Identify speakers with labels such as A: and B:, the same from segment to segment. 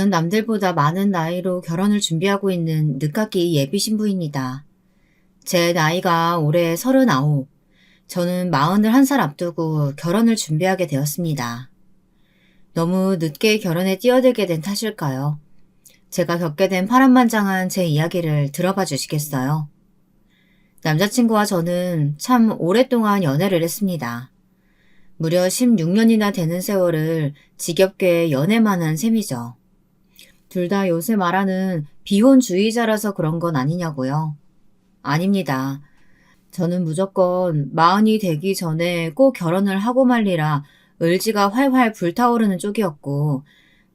A: 저는 남들보다 많은 나이로 결혼을 준비하고 있는 늦깎이 예비 신부입니다. 제 나이가 올해 39, 저는 41살 앞두고 결혼을 준비하게 되었습니다. 너무 늦게 결혼에 뛰어들게 된 탓일까요? 제가 겪게 된 파란만장한 제 이야기를 들어봐 주시겠어요? 남자친구와 저는 참 오랫동안 연애를 했습니다. 무려 16년이나 되는 세월을 지겹게 연애만 한 셈이죠. 둘 다 요새 말하는 비혼주의자라서 그런 건 아니냐고요? 아닙니다. 저는 무조건 마흔이 되기 전에 꼭 결혼을 하고 말리라 의지가 활활 불타오르는 쪽이었고,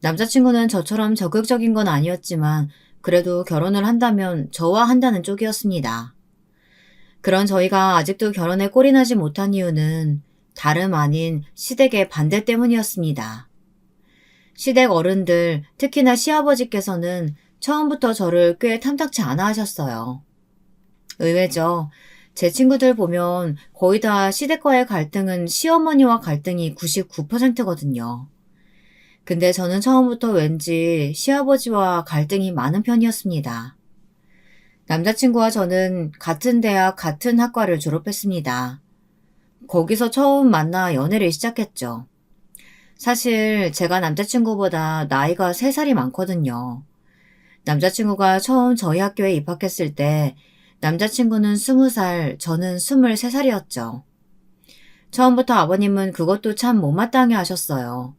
A: 남자친구는 저처럼 적극적인 건 아니었지만 그래도 결혼을 한다면 저와 한다는 쪽이었습니다. 그런 저희가 아직도 결혼에 꼴이 나지 못한 이유는 다름 아닌 시댁의 반대 때문이었습니다. 시댁 어른들, 특히나 시아버지께서는 처음부터 저를 꽤 탐탁치 않아 하셨어요. 의외죠. 제 친구들 보면 거의 다 시댁과의 갈등은 시어머니와 갈등이 99%거든요. 근데 저는 처음부터 왠지 시아버지와 갈등이 많은 편이었습니다. 남자친구와 저는 같은 대학, 같은 학과를 졸업했습니다. 거기서 처음 만나 연애를 시작했죠. 사실 제가 남자친구보다 나이가 3살이 많거든요. 남자친구가 처음 저희 학교에 입학했을 때 남자친구는 20살, 저는 23살이었죠. 처음부터 아버님은 그것도 참 못마땅해 하셨어요.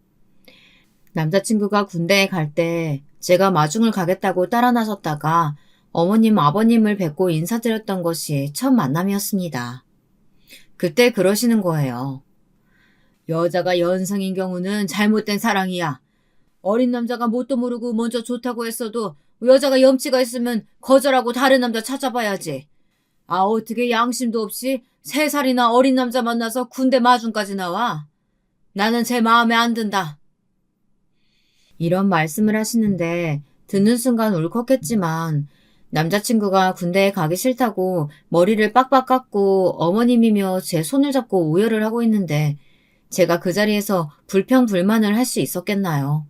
A: 남자친구가 군대에 갈 때 제가 마중을 가겠다고 따라 나섰다가 어머님, 아버님을 뵙고 인사드렸던 것이 첫 만남이었습니다. 그때 그러시는 거예요. 여자가 연상인 경우는 잘못된 사랑이야. 어린 남자가 뭣도 모르고 먼저 좋다고 했어도 여자가 염치가 있으면 거절하고 다른 남자 찾아봐야지. 아, 어떻게 양심도 없이 3살이나 어린 남자 만나서 군대 마중까지 나와? 나는 제 마음에 안 든다. 이런 말씀을 하시는데 듣는 순간 울컥했지만, 남자친구가 군대에 가기 싫다고 머리를 빡빡 깎고 어머님이며 제 손을 잡고 오열을 하고 있는데 제가 그 자리에서 불평불만을 할 수 있었겠나요?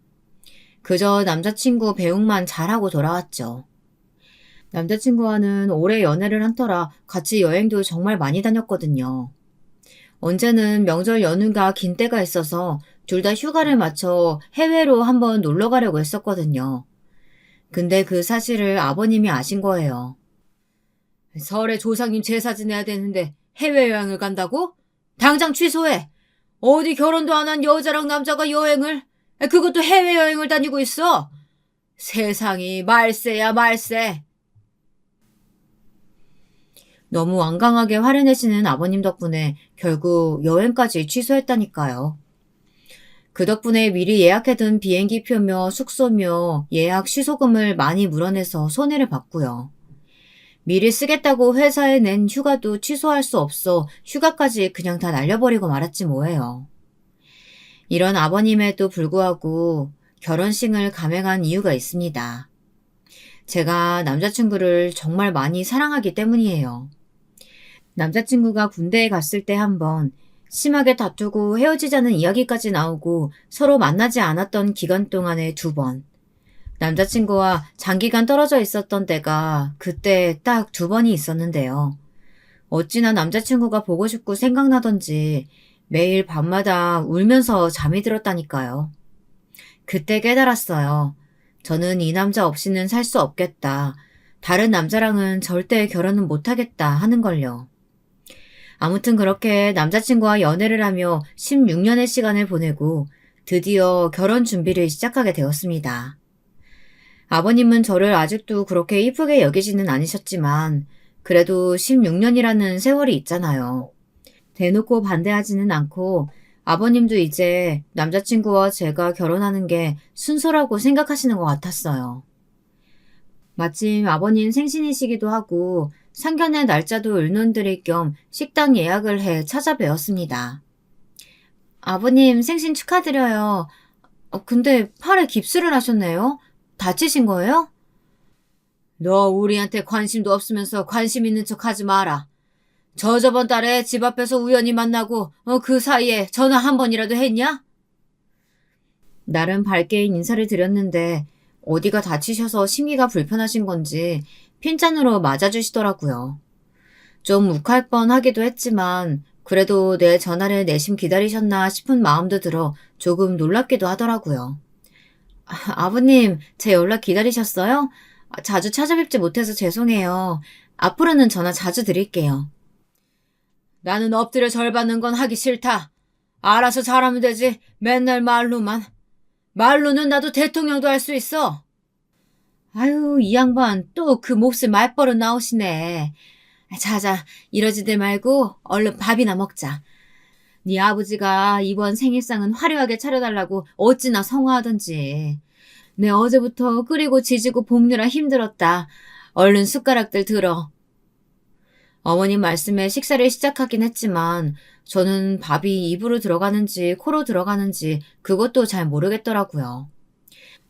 A: 그저 남자친구 배웅만 잘하고 돌아왔죠. 남자친구와는 오래 연애를 한 터라 같이 여행도 정말 많이 다녔거든요. 언제는 명절 연휴가 긴 때가 있어서 둘 다 휴가를 맞춰 해외로 한번 놀러 가려고 했었거든요. 근데 그 사실을 아버님이 아신 거예요. 설에 조상님 제사 지내야 되는데 해외여행을 간다고? 당장 취소해! 어디 결혼도 안 한 여자랑 남자가 여행을? 그것도 해외여행을 다니고 있어! 세상이 말세야 말세! 너무 완강하게 화를 내시는 아버님 덕분에 결국 여행까지 취소했다니까요. 그 덕분에 미리 예약해둔 비행기표며 숙소며 예약 취소금을 많이 물어내서 손해를 봤고요. 미리 쓰겠다고 회사에 낸 휴가도 취소할 수 없어 휴가까지 그냥 다 날려버리고 말았지 뭐예요. 이런 아버님에도 불구하고 결혼식을 감행한 이유가 있습니다. 제가 남자친구를 정말 많이 사랑하기 때문이에요. 남자친구가 군대에 갔을 때 한 번, 심하게 다투고 헤어지자는 이야기까지 나오고 서로 만나지 않았던 기간 동안에 2번, 남자친구와 장기간 떨어져 있었던 때가 그때 딱 2번이 있었는데요. 어찌나 남자친구가 보고 싶고 생각나던지 매일 밤마다 울면서 잠이 들었다니까요. 그때 깨달았어요. 저는 이 남자 없이는 살 수 없겠다. 다른 남자랑은 절대 결혼은 못하겠다 하는 걸요. 아무튼 그렇게 남자친구와 연애를 하며 16년의 시간을 보내고 드디어 결혼 준비를 시작하게 되었습니다. 아버님은 저를 아직도 그렇게 이쁘게 여기지는 않으셨지만 그래도 16년이라는 세월이 있잖아요. 대놓고 반대하지는 않고 아버님도 이제 남자친구와 제가 결혼하는 게 순서라고 생각하시는 것 같았어요. 마침 아버님 생신이시기도 하고 상견례 날짜도 을론드릴 겸 식당 예약을 해 찾아뵈었습니다. 아버님 생신 축하드려요. 근데 팔에 깁스를 하셨네요? 다치신 거예요? 너 우리한테 관심도 없으면서 관심 있는 척 하지 마라. 저번 달에 집 앞에서 우연히 만나고 그 사이에 전화 한 번이라도 했냐? 나름 밝게 인사를 드렸는데 어디가 다치셔서 심기가 불편하신 건지 핀잔으로 맞아주시더라고요. 좀 욱할 뻔하기도 했지만 그래도 내 전화를 내심 기다리셨나 싶은 마음도 들어 조금 놀랍기도 하더라고요. 아버님, 제 연락 기다리셨어요? 자주 찾아뵙지 못해서 죄송해요. 앞으로는 전화 자주 드릴게요. 나는 엎드려 절 받는 건 하기 싫다. 알아서 잘하면 되지. 맨날 말로만. 말로는 나도 대통령도 할 수 있어. 아유, 이 양반 또 그 몹쓸 말버릇 나오시네. 자자, 이러지들 말고 얼른 밥이나 먹자. 네 아버지가 이번 생일상은 화려하게 차려달라고 어찌나 성화하던지. 내 어제부터 끓이고 지지고 볶느라 힘들었다. 얼른 숟가락들 들어. 어머님 말씀에 식사를 시작하긴 했지만 저는 밥이 입으로 들어가는지 코로 들어가는지 그것도 잘 모르겠더라고요.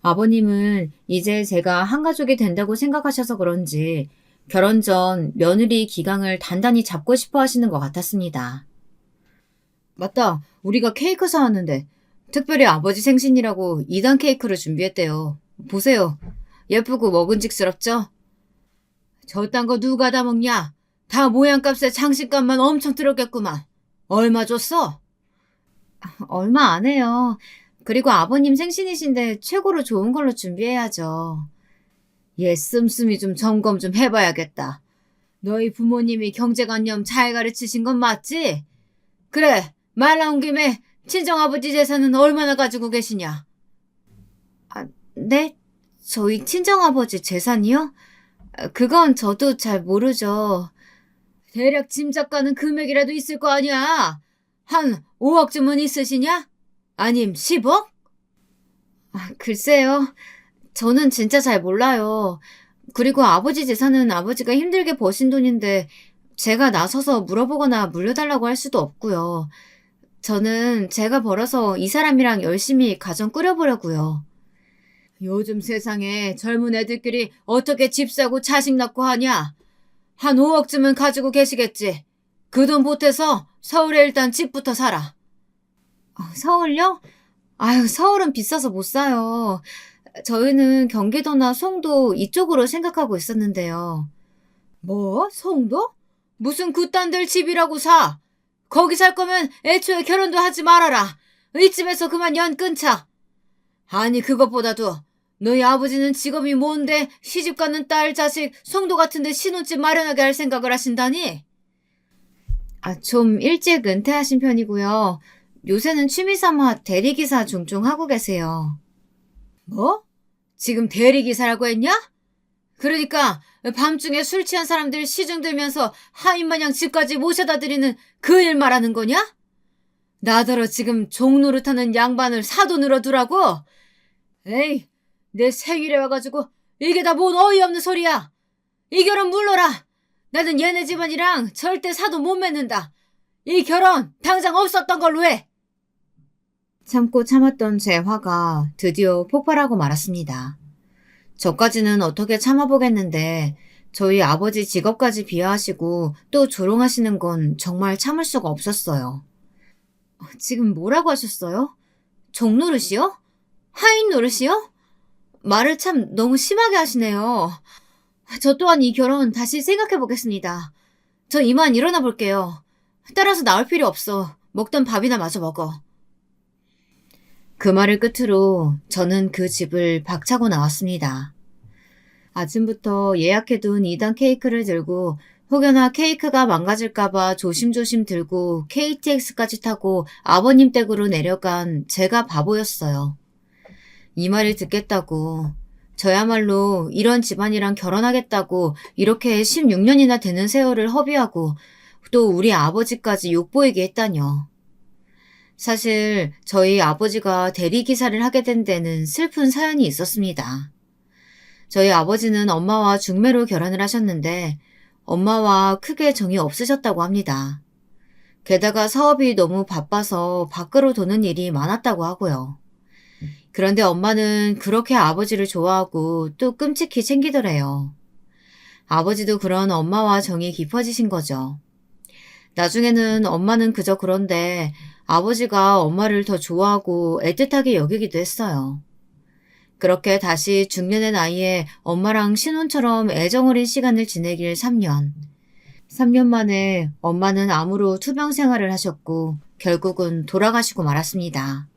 A: 아버님은 이제 제가 한 가족이 된다고 생각하셔서 그런지 결혼 전 며느리 기강을 단단히 잡고 싶어 하시는 것 같았습니다. 맞다. 우리가 케이크 사왔는데 특별히 아버지 생신이라고 2단 케이크를 준비했대요. 보세요. 예쁘고 먹은직스럽죠? 저딴 거 누가 다 먹냐? 다 모양값에 장식값만 엄청 들었겠구만. 얼마 줬어? 얼마 안 해요. 그리고 아버님 생신이신데 최고로 좋은 걸로 준비해야죠. 얘 씀씀이 좀 점검 좀 해봐야겠다. 너희 부모님이 경제관념 잘 가르치신 건 맞지? 그래, 말 나온 김에 친정아버지 재산은 얼마나 가지고 계시냐? 네? 저희 친정아버지 재산이요? 그건 저도 잘 모르죠. 대략 짐작 가는 금액이라도 있을 거 아니야. 한 5억쯤은 있으시냐? 아님 10억? 글쎄요. 저는 진짜 잘 몰라요. 그리고 아버지 재산은 아버지가 힘들게 버신 돈인데 제가 나서서 물어보거나 물려달라고 할 수도 없고요. 저는 제가 벌어서 이 사람이랑 열심히 가정 꾸려보려고요. 요즘 세상에 젊은 애들끼리 어떻게 집 사고 자식 낳고 하냐? 한 5억쯤은 가지고 계시겠지. 그 돈 보태서 서울에 일단 집부터 사라. 서울요? 아유, 서울은 비싸서 못 사요. 저희는 경기도나 송도 이쪽으로 생각하고 있었는데요. 뭐? 송도? 무슨 그딴들 집이라고 사? 거기 살 거면 애초에 결혼도 하지 말아라. 이쯤에서 그만 연 끊자. 아니 그것보다도 너희 아버지는 직업이 뭔데 시집 가는 딸 자식 송도 같은데 신혼집 마련하게 할 생각을 하신다니? 좀 일찍 은퇴하신 편이고요. 요새는 취미삼아 대리기사 종종 하고 계세요. 뭐? 지금 대리기사라고 했냐? 그러니까 밤중에 술 취한 사람들 시중 들면서 하인마냥 집까지 모셔다 드리는 그 일 말하는 거냐? 나더러 지금 종노릇하는 양반을 사돈으로 두라고? 에이, 내 생일에 와가지고 이게 다 뭔 어이없는 소리야. 이 결혼 물러라. 나는 얘네 집안이랑 절대 사돈 못 맺는다. 이 결혼 당장 없었던 걸로 해. 참고 참았던 제 화가 드디어 폭발하고 말았습니다. 저까지는 어떻게 참아보겠는데 저희 아버지 직업까지 비하하시고 또 조롱하시는 건 정말 참을 수가 없었어요. 지금 뭐라고 하셨어요? 종노릇이요? 하인 노릇이요? 말을 참 너무 심하게 하시네요. 저 또한 이 결혼 다시 생각해보겠습니다. 저 이만 일어나 볼게요. 따라서 나올 필요 없어. 먹던 밥이나 마저 먹어. 그 말을 끝으로 저는 그 집을 박차고 나왔습니다. 아침부터 예약해둔 2단 케이크를 들고 혹여나 케이크가 망가질까봐 조심조심 들고 KTX까지 타고 아버님 댁으로 내려간 제가 바보였어요. 이 말을 듣겠다고, 저야말로 이런 집안이랑 결혼하겠다고 이렇게 16년이나 되는 세월을 허비하고 또 우리 아버지까지 욕보이게 했다뇨. 사실 저희 아버지가 대리기사를 하게 된 데는 슬픈 사연이 있었습니다. 저희 아버지는 엄마와 중매로 결혼을 하셨는데 엄마와 크게 정이 없으셨다고 합니다. 게다가 사업이 너무 바빠서 밖으로 도는 일이 많았다고 하고요. 그런데 엄마는 그렇게 아버지를 좋아하고 또 끔찍히 챙기더래요. 아버지도 그런 엄마와 정이 깊어지신 거죠. 나중에는 엄마는 그저 그런데 아버지가 엄마를 더 좋아하고 애틋하게 여기기도 했어요. 그렇게 다시 중년의 나이에 엄마랑 신혼처럼 애정어린 시간을 지내길 3년. 3년 만에 엄마는 암으로 투병 생활을 하셨고 결국은 돌아가시고 말았습니다.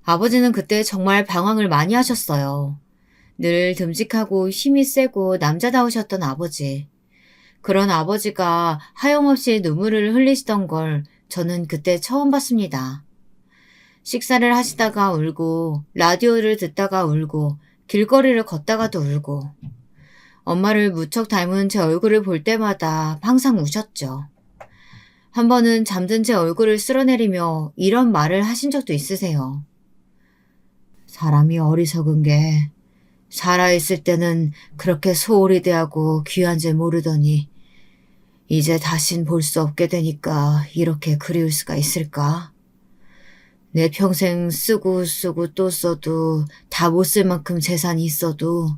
A: 아버지는 그때 정말 방황을 많이 하셨어요. 늘 듬직하고 힘이 세고 남자다우셨던 아버지. 그런 아버지가 하염없이 눈물을 흘리시던 걸 저는 그때 처음 봤습니다. 식사를 하시다가 울고, 라디오를 듣다가 울고, 길거리를 걷다가도 울고, 엄마를 무척 닮은 제 얼굴을 볼 때마다 항상 우셨죠. 한 번은 잠든 제 얼굴을 쓸어내리며 이런 말을 하신 적도 있으세요. 사람이 어리석은 게 살아있을 때는 그렇게 소홀히 대하고 귀한 줄 모르더니 이제 다신 볼 수 없게 되니까 이렇게 그리울 수가 있을까? 내 평생 쓰고 또 써도 다 못 쓸 만큼 재산이 있어도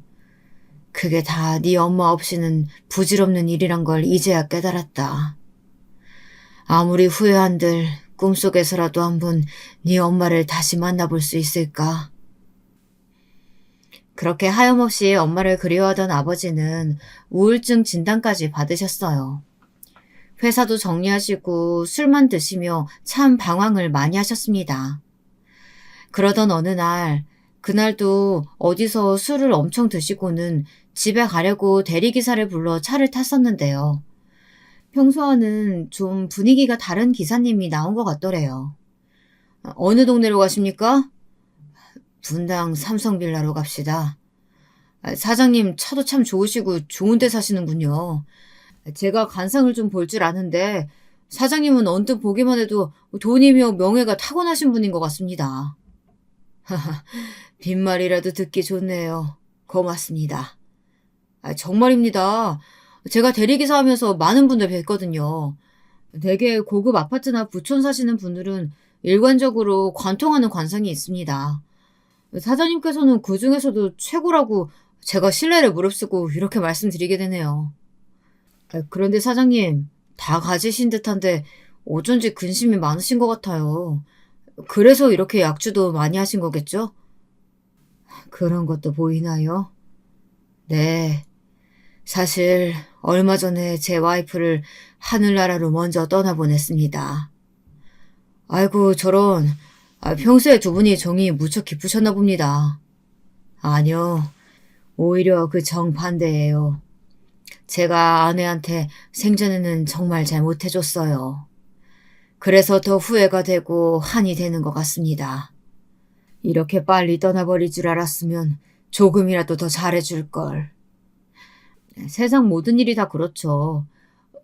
A: 그게 다 네 엄마 없이는 부질없는 일이란 걸 이제야 깨달았다. 아무리 후회한들 꿈속에서라도 한번 네 엄마를 다시 만나볼 수 있을까? 그렇게 하염없이 엄마를 그리워하던 아버지는 우울증 진단까지 받으셨어요. 회사도 정리하시고 술만 드시며 참 방황을 많이 하셨습니다. 그러던 어느 날, 그날도 어디서 술을 엄청 드시고는 집에 가려고 대리기사를 불러 차를 탔었는데요. 평소와는 좀 분위기가 다른 기사님이 나온 것 같더래요. 어느 동네로 가십니까? 분당 삼성빌라로 갑시다. 사장님 차도 참 좋으시고 좋은 데 사시는군요. 제가 관상을 좀 볼 줄 아는데 사장님은 언뜻 보기만 해도 돈이며 명예가 타고나신 분인 것 같습니다. 빈말이라도 듣기 좋네요. 고맙습니다. 정말입니다. 제가 대리기사 하면서 많은 분들 뵀거든요. 되게 고급 아파트나 부촌 사시는 분들은 일관적으로 관통하는 관상이 있습니다. 사장님께서는 그 중에서도 최고라고 제가 신뢰를 무릅쓰고 이렇게 말씀드리게 되네요. 그런데 사장님, 다 가지신 듯한데 어쩐지 근심이 많으신 것 같아요. 그래서 이렇게 약주도 많이 하신 거겠죠? 그런 것도 보이나요? 네. 사실 얼마 전에 제 와이프를 하늘나라로 먼저 떠나보냈습니다. 아이고 저런, 평소에 두 분이 정이 무척 깊으셨나 봅니다. 아니요. 오히려 그 정반대예요. 제가 아내한테 생전에는 정말 잘 못해줬어요. 그래서 더 후회가 되고 한이 되는 것 같습니다. 이렇게 빨리 떠나버릴 줄 알았으면 조금이라도 더 잘해줄 걸. 세상 모든 일이 다 그렇죠.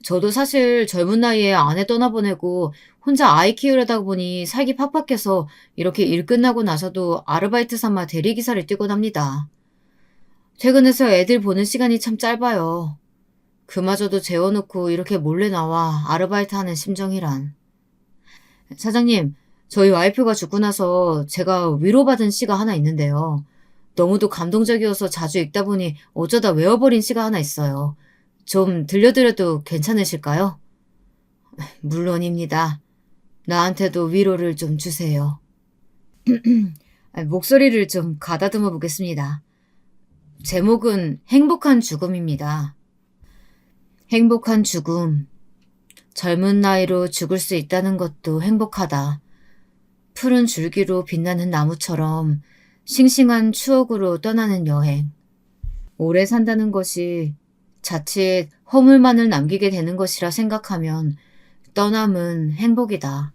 A: 저도 사실 젊은 나이에 아내 떠나보내고 혼자 아이 키우려다 보니 살기 팍팍해서 이렇게 일 끝나고 나서도 아르바이트 삼아 대리기사를 뛰곤 합니다. 퇴근해서 애들 보는 시간이 참 짧아요. 그마저도 재워놓고 이렇게 몰래 나와 아르바이트 하는 심정이란. 사장님, 저희 와이프가 죽고 나서 제가 위로받은 시가 하나 있는데요. 너무도 감동적이어서 자주 읽다 보니 어쩌다 외워버린 시가 하나 있어요. 좀 들려드려도 괜찮으실까요? 물론입니다. 나한테도 위로를 좀 주세요. 목소리를 좀 가다듬어 보겠습니다. 제목은 행복한 죽음입니다. 행복한 죽음. 젊은 나이로 죽을 수 있다는 것도 행복하다. 푸른 줄기로 빛나는 나무처럼 싱싱한 추억으로 떠나는 여행. 오래 산다는 것이 자칫 허물만을 남기게 되는 것이라 생각하면 떠남은 행복이다.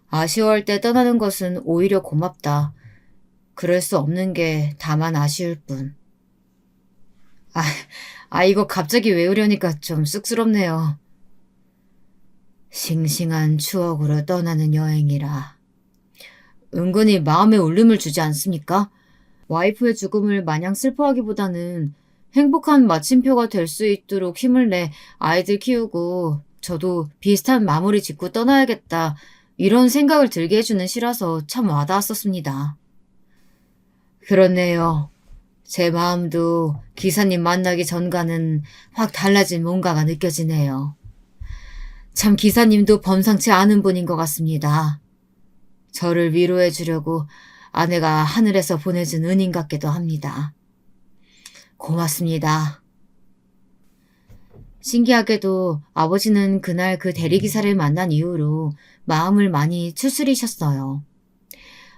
A: 아쉬워할 때 떠나는 것은 오히려 고맙다. 그럴 수 없는 게 다만 아쉬울 뿐. 이거 갑자기 외우려니까 좀 쑥스럽네요. 싱싱한 추억으로 떠나는 여행이라. 은근히 마음에 울림을 주지 않습니까? 와이프의 죽음을 마냥 슬퍼하기보다는 행복한 마침표가 될 수 있도록 힘을 내 아이들 키우고 저도 비슷한 마무리 짓고 떠나야겠다. 이런 생각을 들게 해주는 시라서 참 와닿았었습니다. 그렇네요. 제 마음도 기사님 만나기 전과는 확 달라진 뭔가가 느껴지네요. 참 기사님도 범상치 않은 분인 것 같습니다. 저를 위로해 주려고 아내가 하늘에서 보내준 은인 같기도 합니다. 고맙습니다. 신기하게도 아버지는 그날 그 대리기사를 만난 이후로 마음을 많이 추스리셨어요.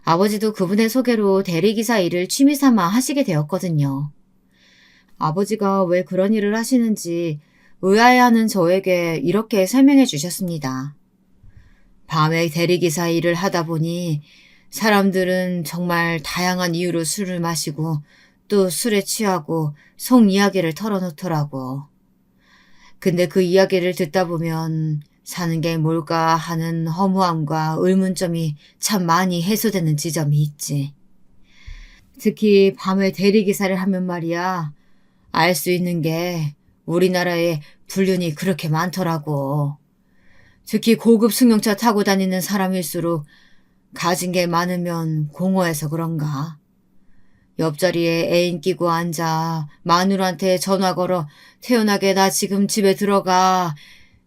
A: 아버지도 그분의 소개로 대리기사 일을 취미삼아 하시게 되었거든요. 아버지가 왜 그런 일을 하시는지 의아해하는 저에게 이렇게 설명해 주셨습니다. 밤에 대리기사 일을 하다 보니 사람들은 정말 다양한 이유로 술을 마시고 또 술에 취하고 속 이야기를 털어놓더라고. 근데 그 이야기를 듣다 보면 사는 게 뭘까 하는 허무함과 의문점이 참 많이 해소되는 지점이 있지. 특히 밤에 대리기사를 하면 말이야. 알 수 있는 게 우리나라에 불륜이 그렇게 많더라고. 특히 고급 승용차 타고 다니는 사람일수록 가진 게 많으면 공허해서 그런가. 옆자리에 애인 끼고 앉아 마누라한테 전화 걸어 태연하게 나 지금 집에 들어가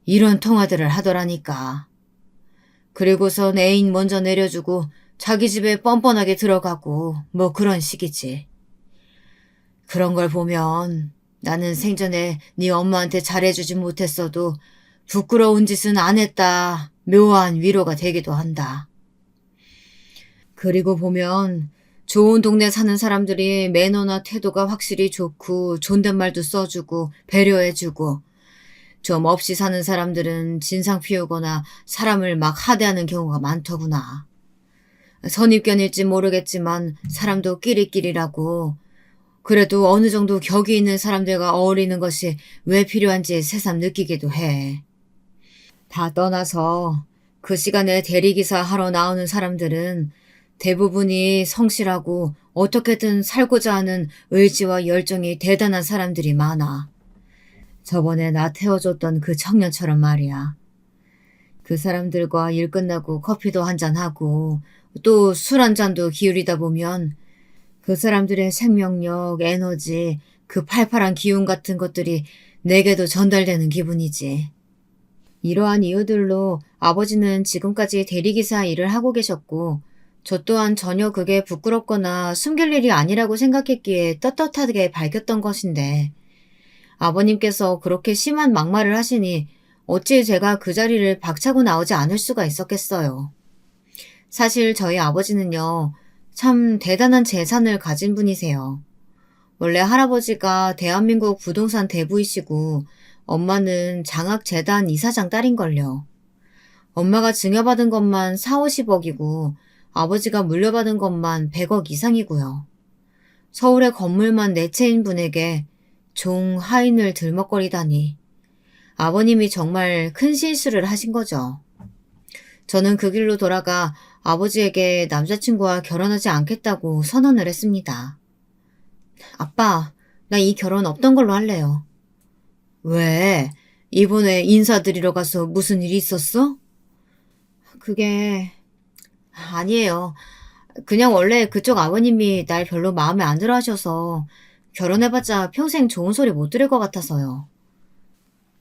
A: 이런 통화들을 하더라니까. 그리고선 애인 먼저 내려주고 자기 집에 뻔뻔하게 들어가고 뭐 그런 식이지. 그런 걸 보면 나는 생전에 네 엄마한테 잘해주지 못했어도 부끄러운 짓은 안 했다. 묘한 위로가 되기도 한다. 그리고 보면 좋은 동네 사는 사람들이 매너나 태도가 확실히 좋고 존댓말도 써주고 배려해주고 좀 없이 사는 사람들은 진상 피우거나 사람을 막 하대하는 경우가 많더구나. 선입견일지 모르겠지만 사람도 끼리끼리라고 그래도 어느 정도 격이 있는 사람들과 어울리는 것이 왜 필요한지 새삼 느끼기도 해. 다 떠나서 그 시간에 대리기사 하러 나오는 사람들은 대부분이 성실하고 어떻게든 살고자 하는 의지와 열정이 대단한 사람들이 많아. 저번에 나 태워줬던 그 청년처럼 말이야. 그 사람들과 일 끝나고 커피도 한잔하고 또 술 한 잔도 기울이다 보면 그 사람들의 생명력, 에너지, 그 팔팔한 기운 같은 것들이 내게도 전달되는 기분이지. 이러한 이유들로 아버지는 지금까지 대리기사 일을 하고 계셨고 저 또한 전혀 그게 부끄럽거나 숨길 일이 아니라고 생각했기에 떳떳하게 밝혔던 것인데 아버님께서 그렇게 심한 막말을 하시니 어찌 제가 그 자리를 박차고 나오지 않을 수가 있었겠어요. 사실 저희 아버지는요, 참 대단한 재산을 가진 분이세요. 원래 할아버지가 대한민국 부동산 대부이시고 엄마는 장학재단 이사장 딸인걸요. 엄마가 증여받은 것만 4, 50억이고 아버지가 물려받은 것만 100억 이상이고요. 서울의 건물만 4채인 분에게 종 하인을 들먹거리다니. 아버님이 정말 큰 실수를 하신 거죠. 저는 그 길로 돌아가 아버지에게 남자친구와 결혼하지 않겠다고 선언을 했습니다. 아빠, 나 이 결혼 없던 걸로 할래요. 왜? 이번에 인사드리러 가서 무슨 일이 있었어? 그게... 아니에요. 그냥 원래 그쪽 아버님이 날 별로 마음에 안 들어 하셔서 결혼해봤자 평생 좋은 소리 못 들을 것 같아서요.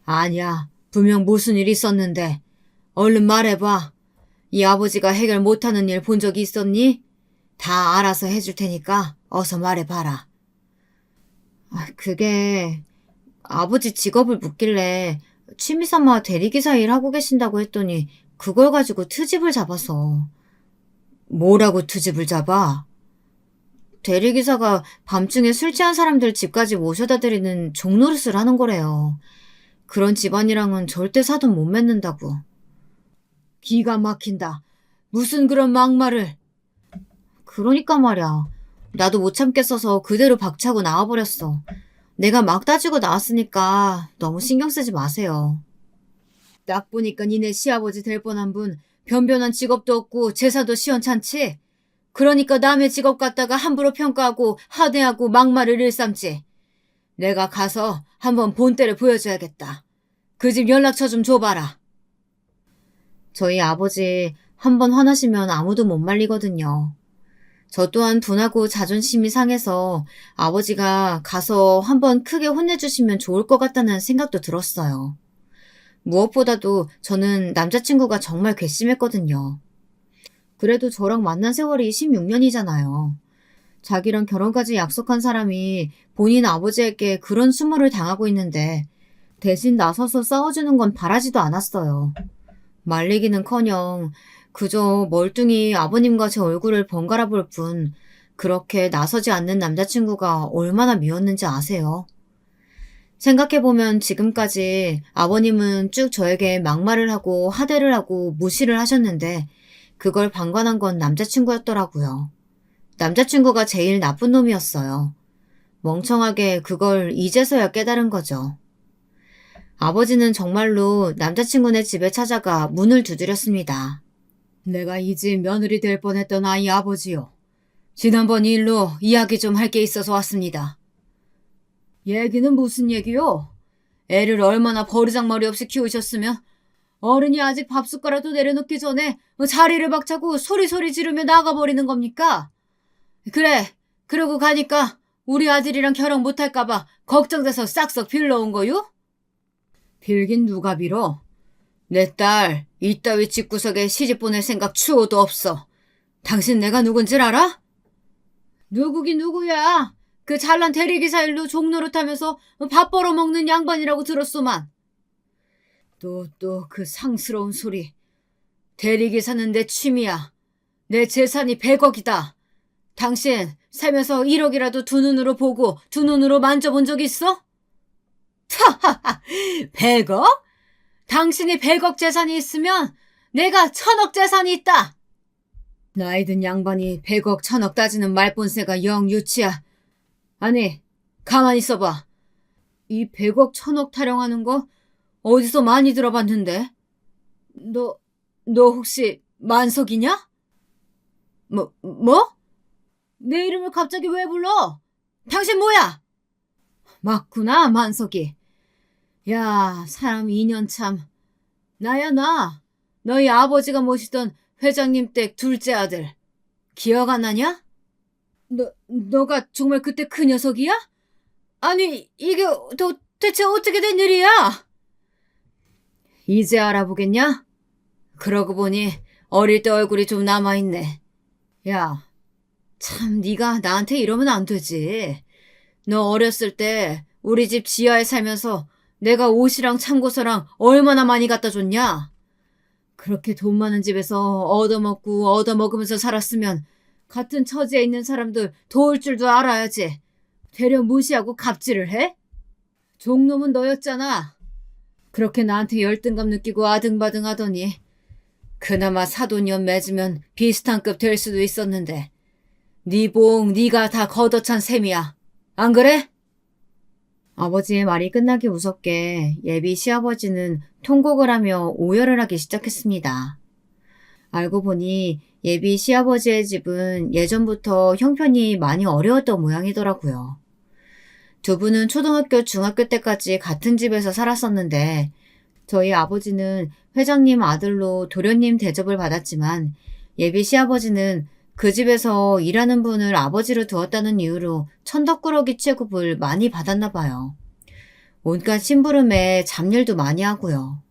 A: 아니야. 분명 무슨 일이 있었는데. 얼른 말해봐. 이 아버지가 해결 못하는 일 본 적이 있었니? 다 알아서 해줄 테니까 어서 말해봐라. 그게 아버지 직업을 묻길래 취미삼아 대리기사 일 하고 계신다고 했더니 그걸 가지고 트집을 잡아서. 뭐라고 트집을 잡아? 대리기사가 밤중에 술 취한 사람들 집까지 모셔다 드리는 종노릇을 하는 거래요. 그런 집안이랑은 절대 사돈 못 맺는다고. 기가 막힌다. 무슨 그런 막말을. 그러니까 말이야. 나도 못 참겠어서 그대로 박차고 나와버렸어. 내가 막 따지고 나왔으니까 너무 신경 쓰지 마세요. 딱 보니까 니네 시아버지 될 뻔한 분 변변한 직업도 없고 제사도 시원찮지? 그러니까 남의 직업 갖다가 함부로 평가하고 하대하고 막말을 일삼지. 내가 가서 한번 본때를 보여줘야겠다. 그 집 연락처 좀 줘봐라. 저희 아버지 한번 화나시면 아무도 못 말리거든요. 저 또한 둔하고 자존심이 상해서 아버지가 가서 한번 크게 혼내주시면 좋을 것 같다는 생각도 들었어요. 무엇보다도 저는 남자친구가 정말 괘씸했거든요. 그래도 저랑 만난 세월이 16년이잖아요. 자기랑 결혼까지 약속한 사람이 본인 아버지에게 그런 수모를 당하고 있는데 대신 나서서 싸워주는 건 바라지도 않았어요. 말리기는커녕 그저 멀뚱히 아버님과 제 얼굴을 번갈아 볼 뿐 그렇게 나서지 않는 남자친구가 얼마나 미웠는지 아세요? 생각해보면 지금까지 아버님은 쭉 저에게 막말을 하고 하대를 하고 무시를 하셨는데 그걸 방관한 건 남자친구였더라고요. 남자친구가 제일 나쁜 놈이었어요. 멍청하게 그걸 이제서야 깨달은 거죠. 아버지는 정말로 남자친구네 집에 찾아가 문을 두드렸습니다. 내가 이 집 며느리 될 뻔했던 아이 아버지요. 지난번 일로 이야기 좀 할 게 있어서 왔습니다. 얘기는 무슨 얘기요? 애를 얼마나 버르장머리 없이 키우셨으면 어른이 아직 밥숟가락도 내려놓기 전에 자리를 박차고 소리소리 지르며 나가버리는 겁니까? 그래, 그러고 가니까 우리 아들이랑 결혼 못할까봐 걱정돼서 싹싹 빌러온 거요? 빌긴 누가 빌어? 내 딸 이따위 집구석에 시집 보낼 생각 추호도 없어. 당신 내가 누군지 알아? 누구긴 누구야. 그 잘난 대리기사 일로 종노릇하면서 밥 벌어먹는 양반이라고 들었소만. 또 그 상스러운 소리. 대리기사는 내 취미야. 내 재산이 100억이다. 당신 살면서 1억이라도 두 눈으로 보고 두 눈으로 만져본 적 있어? 하하하, 100억? 당신이 100억 재산이 있으면 내가 1000억 재산이 있다. 나이든 양반이 100억 1000억 따지는 말본새가 영 유치야. 아니, 가만히 있어봐. 이 100억 1000억 타령하는 거 어디서 많이 들어봤는데? 너 혹시 만석이냐? 뭐? 내 이름을 갑자기 왜 불러? 당신 뭐야? 맞구나, 만석이. 야, 사람 인연 참. 나야, 나. 너희 아버지가 모시던 회장님 댁 둘째 아들. 기억 안 나냐? 너가 정말 그때 그 녀석이야? 아니, 이게 대체 어떻게 된 일이야? 이제 알아보겠냐? 그러고 보니 어릴 때 얼굴이 좀 남아있네. 야, 참 네가 나한테 이러면 안 되지. 너 어렸을 때 우리 집 지하에 살면서 내가 옷이랑 참고서랑 얼마나 많이 갖다 줬냐? 그렇게 돈 많은 집에서 얻어먹고 얻어먹으면서 살았으면 같은 처지에 있는 사람들 도울 줄도 알아야지. 되려 무시하고 갑질을 해? 종놈은 너였잖아. 그렇게 나한테 열등감 느끼고 아등바등 하더니 그나마 사돈년 맺으면 비슷한 급 될 수도 있었는데 네 복 네가 다 걷어찬 셈이야. 안 그래? 아버지의 말이 끝나기 무섭게 예비 시아버지는 통곡을 하며 오열을 하기 시작했습니다. 알고 보니 예비 시아버지의 집은 예전부터 형편이 많이 어려웠던 모양이더라고요. 두 분은 초등학교, 중학교 때까지 같은 집에서 살았었는데 저희 아버지는 회장님 아들로 도련님 대접을 받았지만 예비 시아버지는 그 집에서 일하는 분을 아버지로 두었다는 이유로 천덕꾸러기 취급을 많이 받았나 봐요. 온갖 심부름에 잡일도 많이 하고요.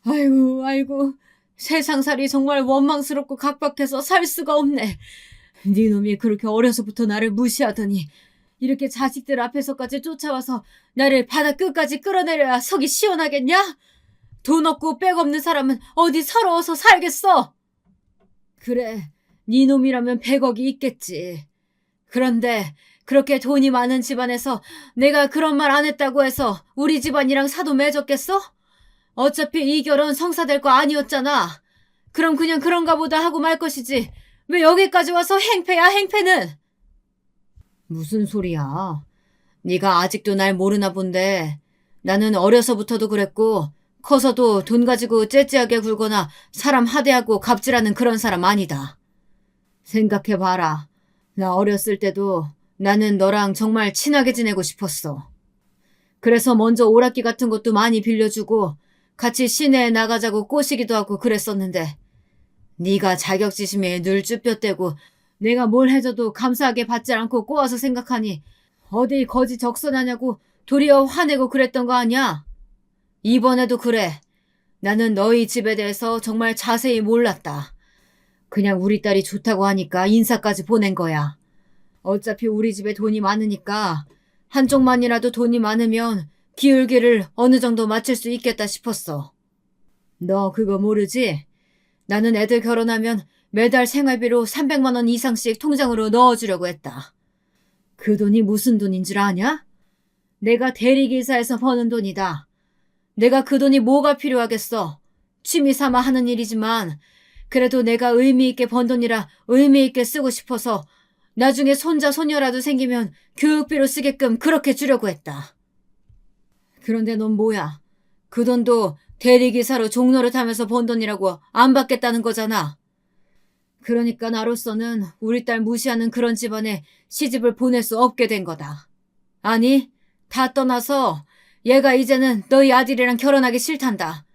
A: 아이고, 세상살이 정말 원망스럽고 각박해서 살 수가 없네. 네 놈이 그렇게 어려서부터 나를 무시하더니 이렇게 자식들 앞에서까지 쫓아와서 나를 바다 끝까지 끌어내려야 속이 시원하겠냐? 돈 없고 백 없는 사람은 어디 서러워서 살겠어? 그래, 네 놈이라면 100억이 있겠지. 그런데 그렇게 돈이 많은 집안에서 내가 그런 말 안 했다고 해서 우리 집안이랑 사도 맺었겠어? 어차피 이 결혼 성사될 거 아니었잖아. 그럼 그냥 그런가 보다 하고 말 것이지. 왜 여기까지 와서 행패야, 행패는? 무슨 소리야. 네가 아직도 날 모르나 본데 나는 어려서부터도 그랬고 커서도 돈 가지고 째째하게 굴거나 사람 하대하고 갑질하는 그런 사람 아니다. 생각해봐라. 나 어렸을 때도 나는 너랑 정말 친하게 지내고 싶었어. 그래서 먼저 오락기 같은 것도 많이 빌려주고 같이 시내에 나가자고 꼬시기도 하고 그랬었는데 네가 자격지심에 늘 쭈뼛대고 내가 뭘 해줘도 감사하게 받지 않고 꼬아서 생각하니 어디 거지 적선하냐고 도리어 화내고 그랬던 거 아니야? 이번에도 그래. 나는 너희 집에 대해서 정말 자세히 몰랐다. 그냥 우리 딸이 좋다고 하니까 인사까지 보낸 거야. 어차피 우리 집에 돈이 많으니까 한쪽만이라도 돈이 많으면 기울기를 어느 정도 맞출 수 있겠다 싶었어. 너 그거 모르지? 나는 애들 결혼하면 매달 생활비로 300만 원 이상씩 통장으로 넣어주려고 했다. 그 돈이 무슨 돈인 줄 아냐? 내가 대리기사에서 버는 돈이다. 내가 그 돈이 뭐가 필요하겠어. 취미 삼아 하는 일이지만 그래도 내가 의미 있게 번 돈이라 의미 있게 쓰고 싶어서 나중에 손자 손녀라도 생기면 교육비로 쓰게끔 그렇게 주려고 했다. 그런데 넌 뭐야? 그 돈도 대리기사로 종로를 타면서 번 돈이라고 안 받겠다는 거잖아. 그러니까 나로서는 우리 딸 무시하는 그런 집안에 시집을 보낼 수 없게 된 거다. 아니, 다 떠나서 얘가 이제는 너희 아들이랑 결혼하기 싫단다.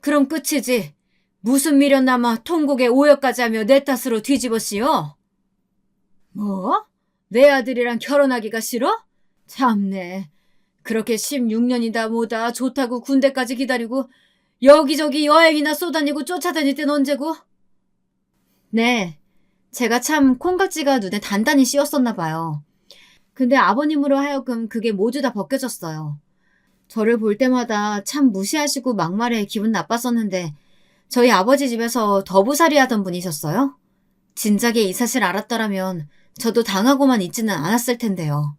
A: 그럼 끝이지. 무슨 미련 남아 통곡에 오역까지 하며 내 탓으로 뒤집어 씌워? 뭐? 내 아들이랑 결혼하기가 싫어? 참네. 그렇게 16년이다 뭐다 좋다고 군대까지 기다리고 여기저기 여행이나 쏘다니고 쫓아다닐 땐 언제고? 네. 제가 참 콩깍지가 눈에 단단히 씌었었나 봐요. 근데 아버님으로 하여금 그게 모두 다 벗겨졌어요. 저를 볼 때마다 참 무시하시고 막말에 기분 나빴었는데 저희 아버지 집에서 더부살이 하던 분이셨어요? 진작에 이 사실 알았더라면 저도 당하고만 있지는 않았을 텐데요.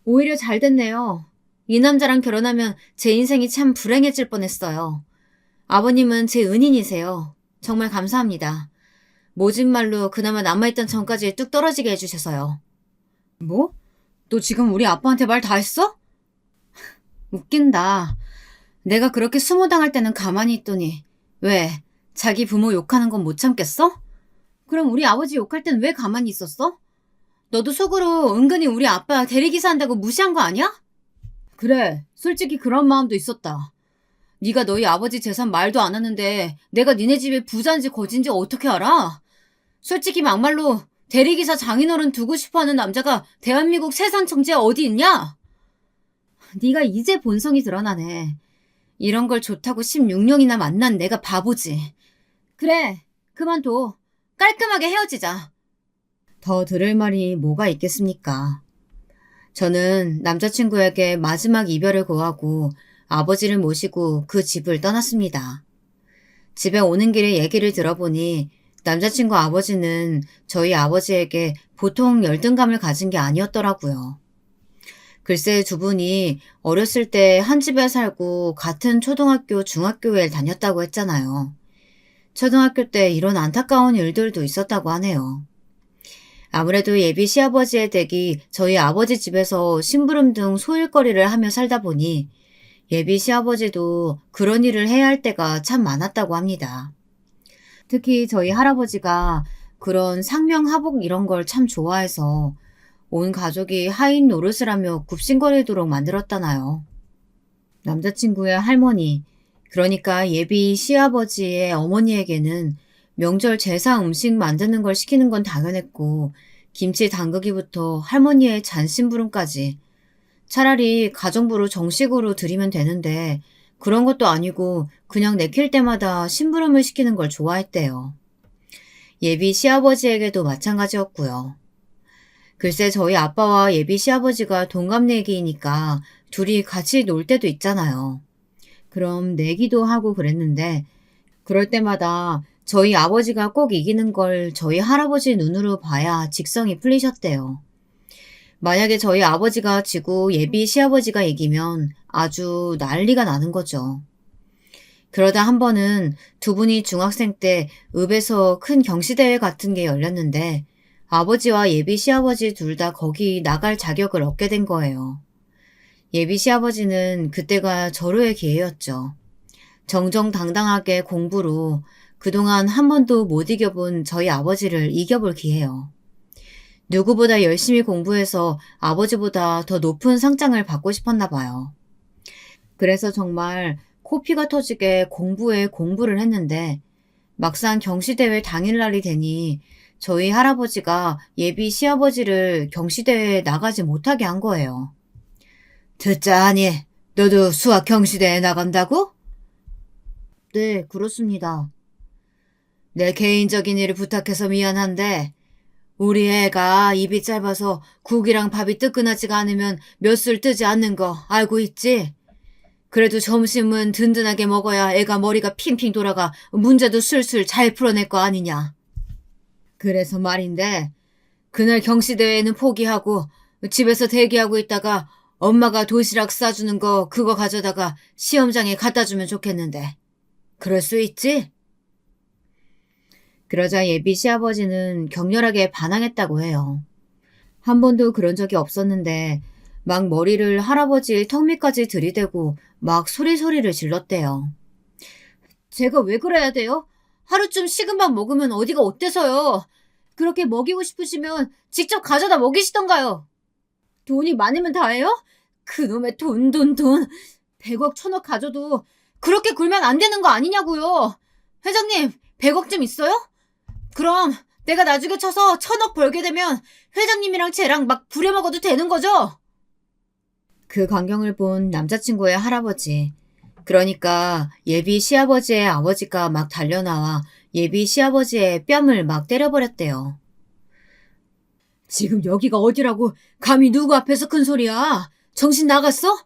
A: 오히려 잘 됐네요. 이 남자랑 결혼하면 제 인생이 참 불행해질 뻔했어요. 아버님은 제 은인이세요. 정말 감사합니다. 모진 말로 그나마 남아있던 정까지 뚝 떨어지게 해주셔서요. 뭐? 너 지금 우리 아빠한테 말 다 했어? 웃긴다. 내가 그렇게 수모당할 때는 가만히 있더니 왜? 자기 부모 욕하는 건 못 참겠어? 그럼 우리 아버지 욕할 땐 왜 가만히 있었어? 너도 속으로 은근히 우리 아빠 대리기사 한다고 무시한 거 아니야? 그래, 솔직히 그런 마음도 있었다. 네가 너희 아버지 재산 말도 안 하는데 내가 니네 집에 부자인지 거진지 어떻게 알아? 솔직히 막말로 대리기사 장인어른 두고 싶어하는 남자가 대한민국 세상 청지에 어디 있냐? 네가 이제 본성이 드러나네. 이런 걸 좋다고 16년이나 만난 내가 바보지. 그래, 그만둬. 깔끔하게 헤어지자. 더 들을 말이 뭐가 있겠습니까? 저는 남자친구에게 마지막 이별을 고하고 아버지를 모시고 그 집을 떠났습니다. 집에 오는 길에 얘기를 들어보니 남자친구 아버지는 저희 아버지에게 보통 열등감을 가진 게 아니었더라고요. 글쎄 두 분이 어렸을 때 한 집에 살고 같은 초등학교, 중학교에 다녔다고 했잖아요. 초등학교 때 이런 안타까운 일들도 있었다고 하네요. 아무래도 예비 시아버지의 댁이 저희 아버지 집에서 심부름 등 소일거리를 하며 살다 보니 예비 시아버지도 그런 일을 해야 할 때가 참 많았다고 합니다. 특히 저희 할아버지가 그런 상명하복 이런 걸 참 좋아해서 온 가족이 하인 노릇을 하며 굽신거리도록 만들었다나요. 남자친구의 할머니, 그러니까 예비 시아버지의 어머니에게는 명절 제사 음식 만드는 걸 시키는 건 당연했고 김치 담그기부터 할머니의 잔심부름까지 차라리 가정부로 정식으로 드리면 되는데 그런 것도 아니고 그냥 내킬 때마다 심부름을 시키는 걸 좋아했대요. 예비 시아버지에게도 마찬가지였고요. 글쎄 저희 아빠와 예비 시아버지가 동갑내기이니까 둘이 같이 놀 때도 있잖아요. 그럼 내기도 하고 그랬는데 그럴 때마다 저희 아버지가 꼭 이기는 걸 저희 할아버지 눈으로 봐야 직성이 풀리셨대요. 만약에 저희 아버지가 지고 예비 시아버지가 이기면 아주 난리가 나는 거죠. 그러다 한 번은 두 분이 중학생 때 읍에서 큰 경시대회 같은 게 열렸는데 아버지와 예비 시아버지 둘 다 거기 나갈 자격을 얻게 된 거예요. 예비 시아버지는 그때가 절호의 기회였죠. 정정당당하게 공부로 그동안 한 번도 못 이겨본 저희 아버지를 이겨볼 기회요. 누구보다 열심히 공부해서 아버지보다 더 높은 상장을 받고 싶었나 봐요. 그래서 정말 코피가 터지게 공부에 공부를 했는데 막상 경시대회 당일날이 되니 저희 할아버지가 예비 시아버지를 경시대회에 나가지 못하게 한 거예요. 듣자 하니 너도 수학 경시대회에 나간다고? 네, 그렇습니다. 내 개인적인 일을 부탁해서 미안한데 우리 애가 입이 짧아서 국이랑 밥이 뜨끈하지가 않으면 몇 술 뜨지 않는 거 알고 있지? 그래도 점심은 든든하게 먹어야 애가 머리가 핑핑 돌아가 문제도 술술 잘 풀어낼 거 아니냐. 그래서 말인데 그날 경시대회는 포기하고 집에서 대기하고 있다가 엄마가 도시락 싸주는 거 그거 가져다가 시험장에 갖다 주면 좋겠는데. 그럴 수 있지? 그러자 예비 시아버지는 격렬하게 반항했다고 해요. 한 번도 그런 적이 없었는데 막 머리를 할아버지 턱 밑까지 들이대고 막 소리를 질렀대요. 제가 왜 그래야 돼요? 하루쯤 식은 밥 먹으면 어디가 어때서요? 그렇게 먹이고 싶으시면 직접 가져다 먹이시던가요. 돈이 많으면 다예요? 그놈의 돈. 100억, 1000억 가져도 그렇게 굴면 안 되는 거 아니냐고요. 회장님, 100억쯤 있어요? 그럼 내가 나중에 쳐서 1000억 벌게 되면 회장님이랑 쟤랑 막 부려먹어도 되는 거죠? 그 광경을 본 남자친구의 할아버지, 그러니까 예비 시아버지의 아버지가 막 달려나와 예비 시아버지의 뺨을 막 때려버렸대요. 지금 여기가 어디라고 감히 누구 앞에서 큰 소리야? 정신 나갔어?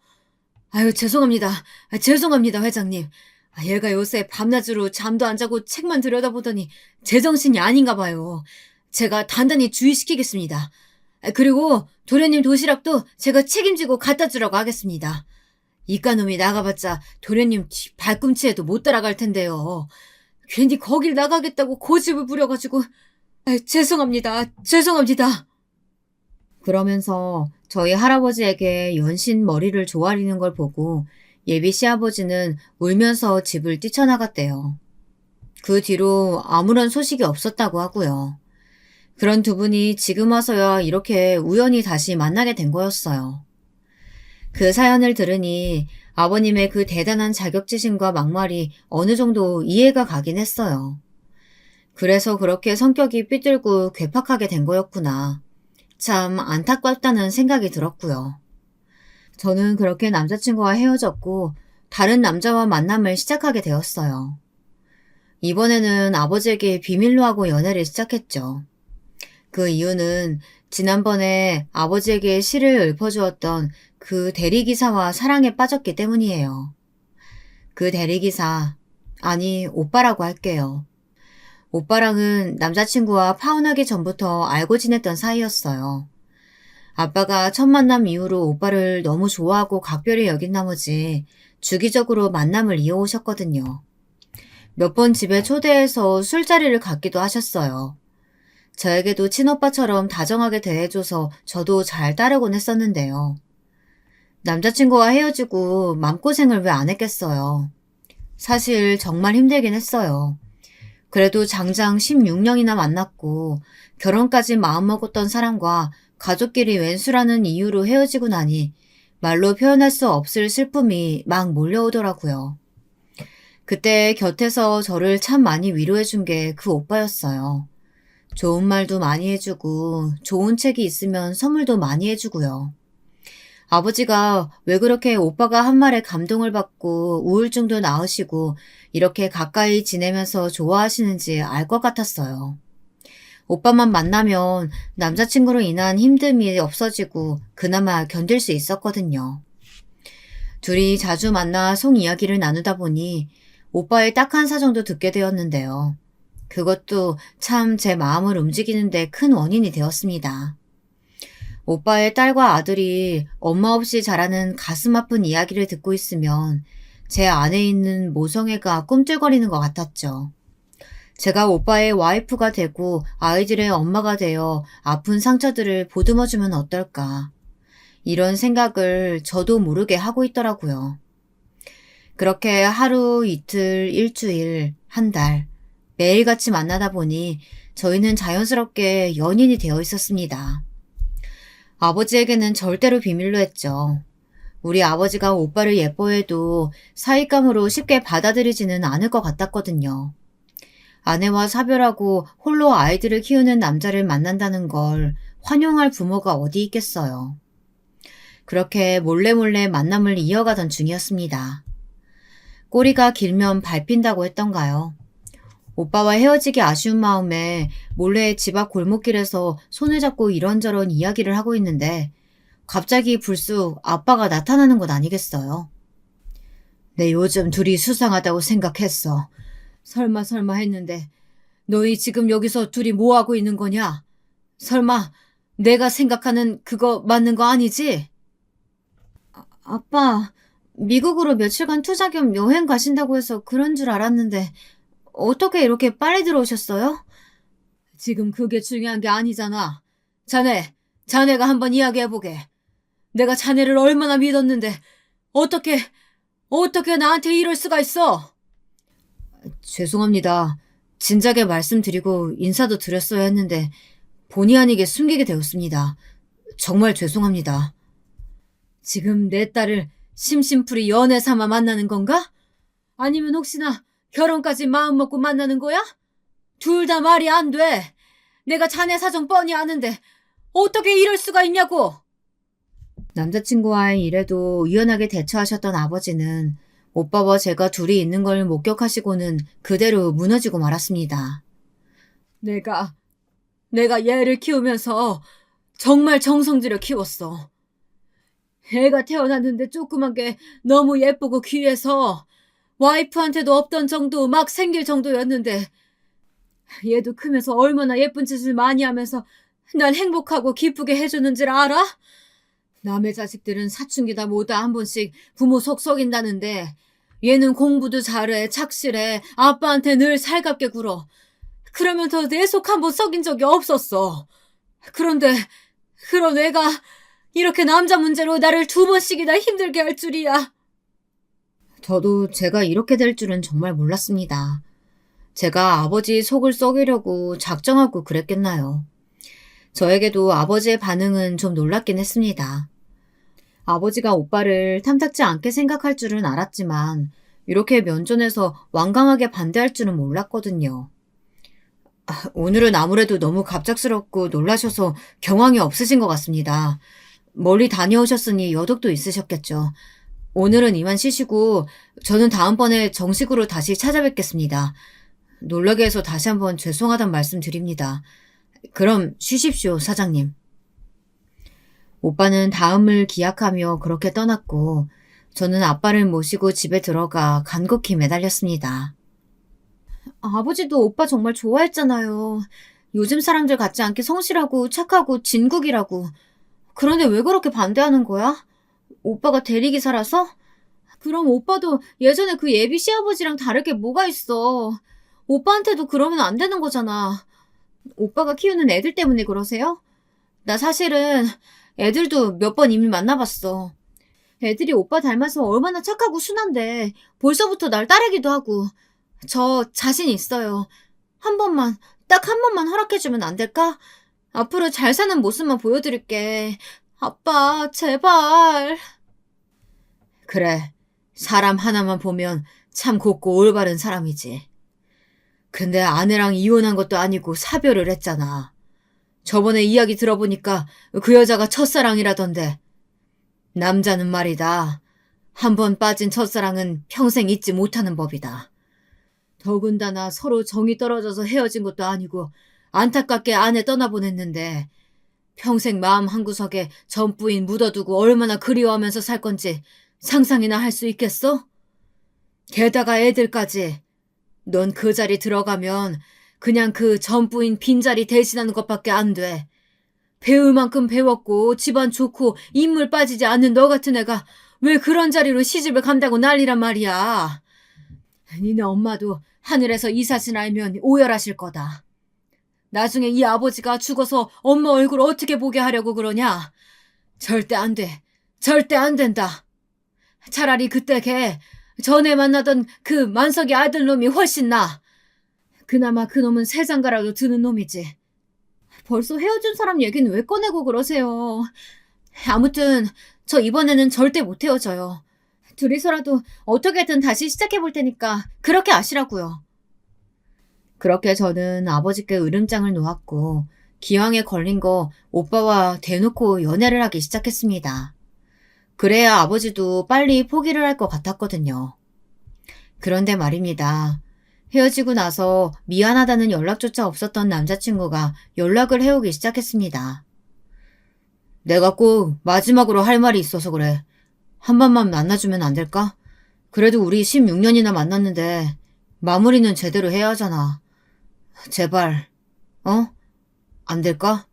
A: 아유, 죄송합니다, 회장님. 얘가 요새 밤낮으로 잠도 안 자고 책만 들여다보더니 제정신이 아닌가 봐요. 제가 단단히 주의시키겠습니다. 그리고 도련님 도시락도 제가 책임지고 갖다 주라고 하겠습니다. 이까놈이 나가봤자 도련님 발꿈치에도 못 따라갈 텐데요. 괜히 거길 나가겠다고 고집을 부려가지고 죄송합니다. 그러면서 저희 할아버지에게 연신 머리를 조아리는 걸 보고 예비 시아버지는 울면서 집을 뛰쳐나갔대요. 그 뒤로 아무런 소식이 없었다고 하고요. 그런 두 분이 지금 와서야 이렇게 우연히 다시 만나게 된 거였어요. 그 사연을 들으니 아버님의 그 대단한 자격지심과 막말이 어느 정도 이해가 가긴 했어요. 그래서 그렇게 성격이 삐뚤고 괴팍하게 된 거였구나. 참 안타깝다는 생각이 들었고요. 저는 그렇게 남자친구와 헤어졌고 다른 남자와 만남을 시작하게 되었어요. 이번에는 아버지에게 비밀로 하고 연애를 시작했죠. 그 이유는 지난번에 아버지에게 시를 읊어주었던 그 대리기사와 사랑에 빠졌기 때문이에요. 그 대리기사, 아니 오빠라고 할게요. 오빠랑은 남자친구와 파혼하기 전부터 알고 지냈던 사이였어요. 아빠가 첫 만남 이후로 오빠를 너무 좋아하고 각별히 여긴 나머지 주기적으로 만남을 이어오셨거든요. 몇 번 집에 초대해서 술자리를 갖기도 하셨어요. 저에게도 친오빠처럼 다정하게 대해줘서 저도 잘 따르곤 했었는데요. 남자친구와 헤어지고 맘고생을 왜 안 했겠어요. 사실 정말 힘들긴 했어요. 그래도 장장 16년이나 만났고 결혼까지 마음먹었던 사람과 가족끼리 웬수라는 이유로 헤어지고 나니 말로 표현할 수 없을 슬픔이 막 몰려오더라고요. 그때 곁에서 저를 참 많이 위로해준 게 그 오빠였어요. 좋은 말도 많이 해주고 좋은 책이 있으면 선물도 많이 해주고요. 아버지가 왜 그렇게 오빠가 한 말에 감동을 받고 우울증도 나으시고 이렇게 가까이 지내면서 좋아하시는지 알 것 같았어요. 오빠만 만나면 남자친구로 인한 힘듦이 없어지고 그나마 견딜 수 있었거든요. 둘이 자주 만나 속 이야기를 나누다 보니 오빠의 딱한 사정도 듣게 되었는데요. 그것도 참 제 마음을 움직이는데 큰 원인이 되었습니다. 오빠의 딸과 아들이 엄마 없이 자라는 가슴 아픈 이야기를 듣고 있으면 제 안에 있는 모성애가 꿈틀거리는 것 같았죠. 제가 오빠의 와이프가 되고 아이들의 엄마가 되어 아픈 상처들을 보듬어주면 어떨까. 이런 생각을 저도 모르게 하고 있더라고요. 그렇게 하루, 이틀, 일주일, 한 달, 매일같이 만나다 보니 저희는 자연스럽게 연인이 되어 있었습니다. 아버지에게는 절대로 비밀로 했죠. 우리 아버지가 오빠를 예뻐해도 사윗감으로 쉽게 받아들이지는 않을 것 같았거든요. 아내와 사별하고 홀로 아이들을 키우는 남자를 만난다는 걸 환영할 부모가 어디 있겠어요. 그렇게 몰래 만남을 이어가던 중이었습니다. 꼬리가 길면 밟힌다고 했던가요? 오빠와 헤어지기 아쉬운 마음에 몰래 집 앞 골목길에서 손을 잡고 이런저런 이야기를 하고 있는데 갑자기 불쑥 아빠가 나타나는 건 아니겠어요. 내 요즘 둘이 수상하다고 생각했어. 설마 했는데 너희 지금 여기서 둘이 뭐 하고 있는 거냐? 설마 내가 생각하는 그거 맞는 거 아니지? 아빠, 미국으로 며칠간 투자 겸 여행 가신다고 해서 그런 줄 알았는데 어떻게 이렇게 빨리 들어오셨어요? 지금 그게 중요한 게 아니잖아. 자네가 한번 이야기해보게. 내가 자네를 얼마나 믿었는데 어떻게 나한테 이럴 수가 있어? 죄송합니다. 진작에 말씀드리고 인사도 드렸어야 했는데 본의 아니게 숨기게 되었습니다. 정말 죄송합니다. 지금 내 딸을 심심풀이 연애 삼아 만나는 건가? 아니면 혹시나 결혼까지 마음먹고 만나는 거야? 둘 다 말이 안 돼. 내가 자네 사정 뻔히 아는데 어떻게 이럴 수가 있냐고. 남자친구와의 일에도 유연하게 대처하셨던 아버지는 오빠와 제가 둘이 있는 걸 목격하시고는 그대로 무너지고 말았습니다. 내가 얘를 키우면서 정말 정성 들여 키웠어. 애가 태어났는데 조그만 게 너무 예쁘고 귀해서 와이프한테도 없던 정도 막 생길 정도였는데 얘도 크면서 얼마나 예쁜 짓을 많이 하면서 날 행복하고 기쁘게 해주는 줄 알아? 남의 자식들은 사춘기다 뭐다 한 번씩 부모 속 썩인다는데 얘는 공부도 잘해, 착실해, 아빠한테 늘 살갑게 굴어. 그러면서 내 속 한 번 썩인 적이 없었어. 그런데 그런 애가 이렇게 남자 문제로 나를 2번씩이나 힘들게 할 줄이야. 저도 제가 이렇게 될 줄은 정말 몰랐습니다. 제가 아버지 속을 썩이려고 작정하고 그랬겠나요. 저에게도 아버지의 반응은 좀 놀랍긴 했습니다. 아버지가 오빠를 탐탁지 않게 생각할 줄은 알았지만 이렇게 면전에서 완강하게 반대할 줄은 몰랐거든요. 오늘은 아무래도 너무 갑작스럽고 놀라셔서 경황이 없으신 것 같습니다. 멀리 다녀오셨으니 여독도 있으셨겠죠. 오늘은 이만 쉬시고 저는 다음번에 정식으로 다시 찾아뵙겠습니다. 놀라게 해서 다시 한번 죄송하단 말씀 드립니다. 그럼 쉬십시오, 사장님. 오빠는 다음을 기약하며 그렇게 떠났고 저는 아빠를 모시고 집에 들어가 간곡히 매달렸습니다. 아버지도 오빠 정말 좋아했잖아요. 요즘 사람들 같지 않게 성실하고 착하고 진국이라고. 그런데 왜 그렇게 반대하는 거야? 오빠가 대리기사라서? 그럼 오빠도 예전에 그 예비 시아버지랑 다를 게 뭐가 있어. 오빠한테도 그러면 안 되는 거잖아. 오빠가 키우는 애들 때문에 그러세요? 나 사실은 애들도 몇 번 이미 만나봤어. 애들이 오빠 닮아서 얼마나 착하고 순한데 벌써부터 날 따르기도 하고. 저 자신 있어요. 딱 한 번만 허락해주면 안 될까? 앞으로 잘 사는 모습만 보여드릴게. 아빠, 제발. 그래, 사람 하나만 보면 참 곱고 올바른 사람이지. 근데 아내랑 이혼한 것도 아니고 사별을 했잖아. 저번에 이야기 들어보니까 그 여자가 첫사랑이라던데. 남자는 말이다. 한 번 빠진 첫사랑은 평생 잊지 못하는 법이다. 더군다나 서로 정이 떨어져서 헤어진 것도 아니고 안타깝게 아내 떠나보냈는데 평생 마음 한구석에 전부인 묻어두고 얼마나 그리워하면서 살 건지 상상이나 할 수 있겠어? 게다가 애들까지. 넌 그 자리 들어가면 그냥 그 전부인 빈자리 대신하는 것밖에 안 돼. 배울 만큼 배웠고 집안 좋고 인물 빠지지 않는 너 같은 애가 왜 그런 자리로 시집을 간다고 난리란 말이야. 니네 엄마도 하늘에서 이 사실 알면 오열하실 거다. 나중에 이 아버지가 죽어서 엄마 얼굴 어떻게 보게 하려고 그러냐? 절대 안 돼. 절대 안 된다. 차라리 그때 걔 전에 만나던 그 만석이 아들 놈이 훨씬 나. 그나마 그 놈은 새 장가라도 드는 놈이지. 벌써 헤어진 사람 얘기는 왜 꺼내고 그러세요? 아무튼 저 이번에는 절대 못 헤어져요. 둘이서라도 어떻게든 다시 시작해볼 테니까 그렇게 아시라고요. 그렇게 저는 아버지께 으름장을 놓았고 기왕에 걸린 거 오빠와 대놓고 연애를 하기 시작했습니다. 그래야 아버지도 빨리 포기를 할 것 같았거든요. 그런데 말입니다. 헤어지고 나서 미안하다는 연락조차 없었던 남자친구가 연락을 해오기 시작했습니다. 내가 꼭 마지막으로 할 말이 있어서 그래. 한 번만 만나주면 안 될까? 그래도 우리 16년이나 만났는데 마무리는 제대로 해야 하잖아. 제발, 어? 안 될까?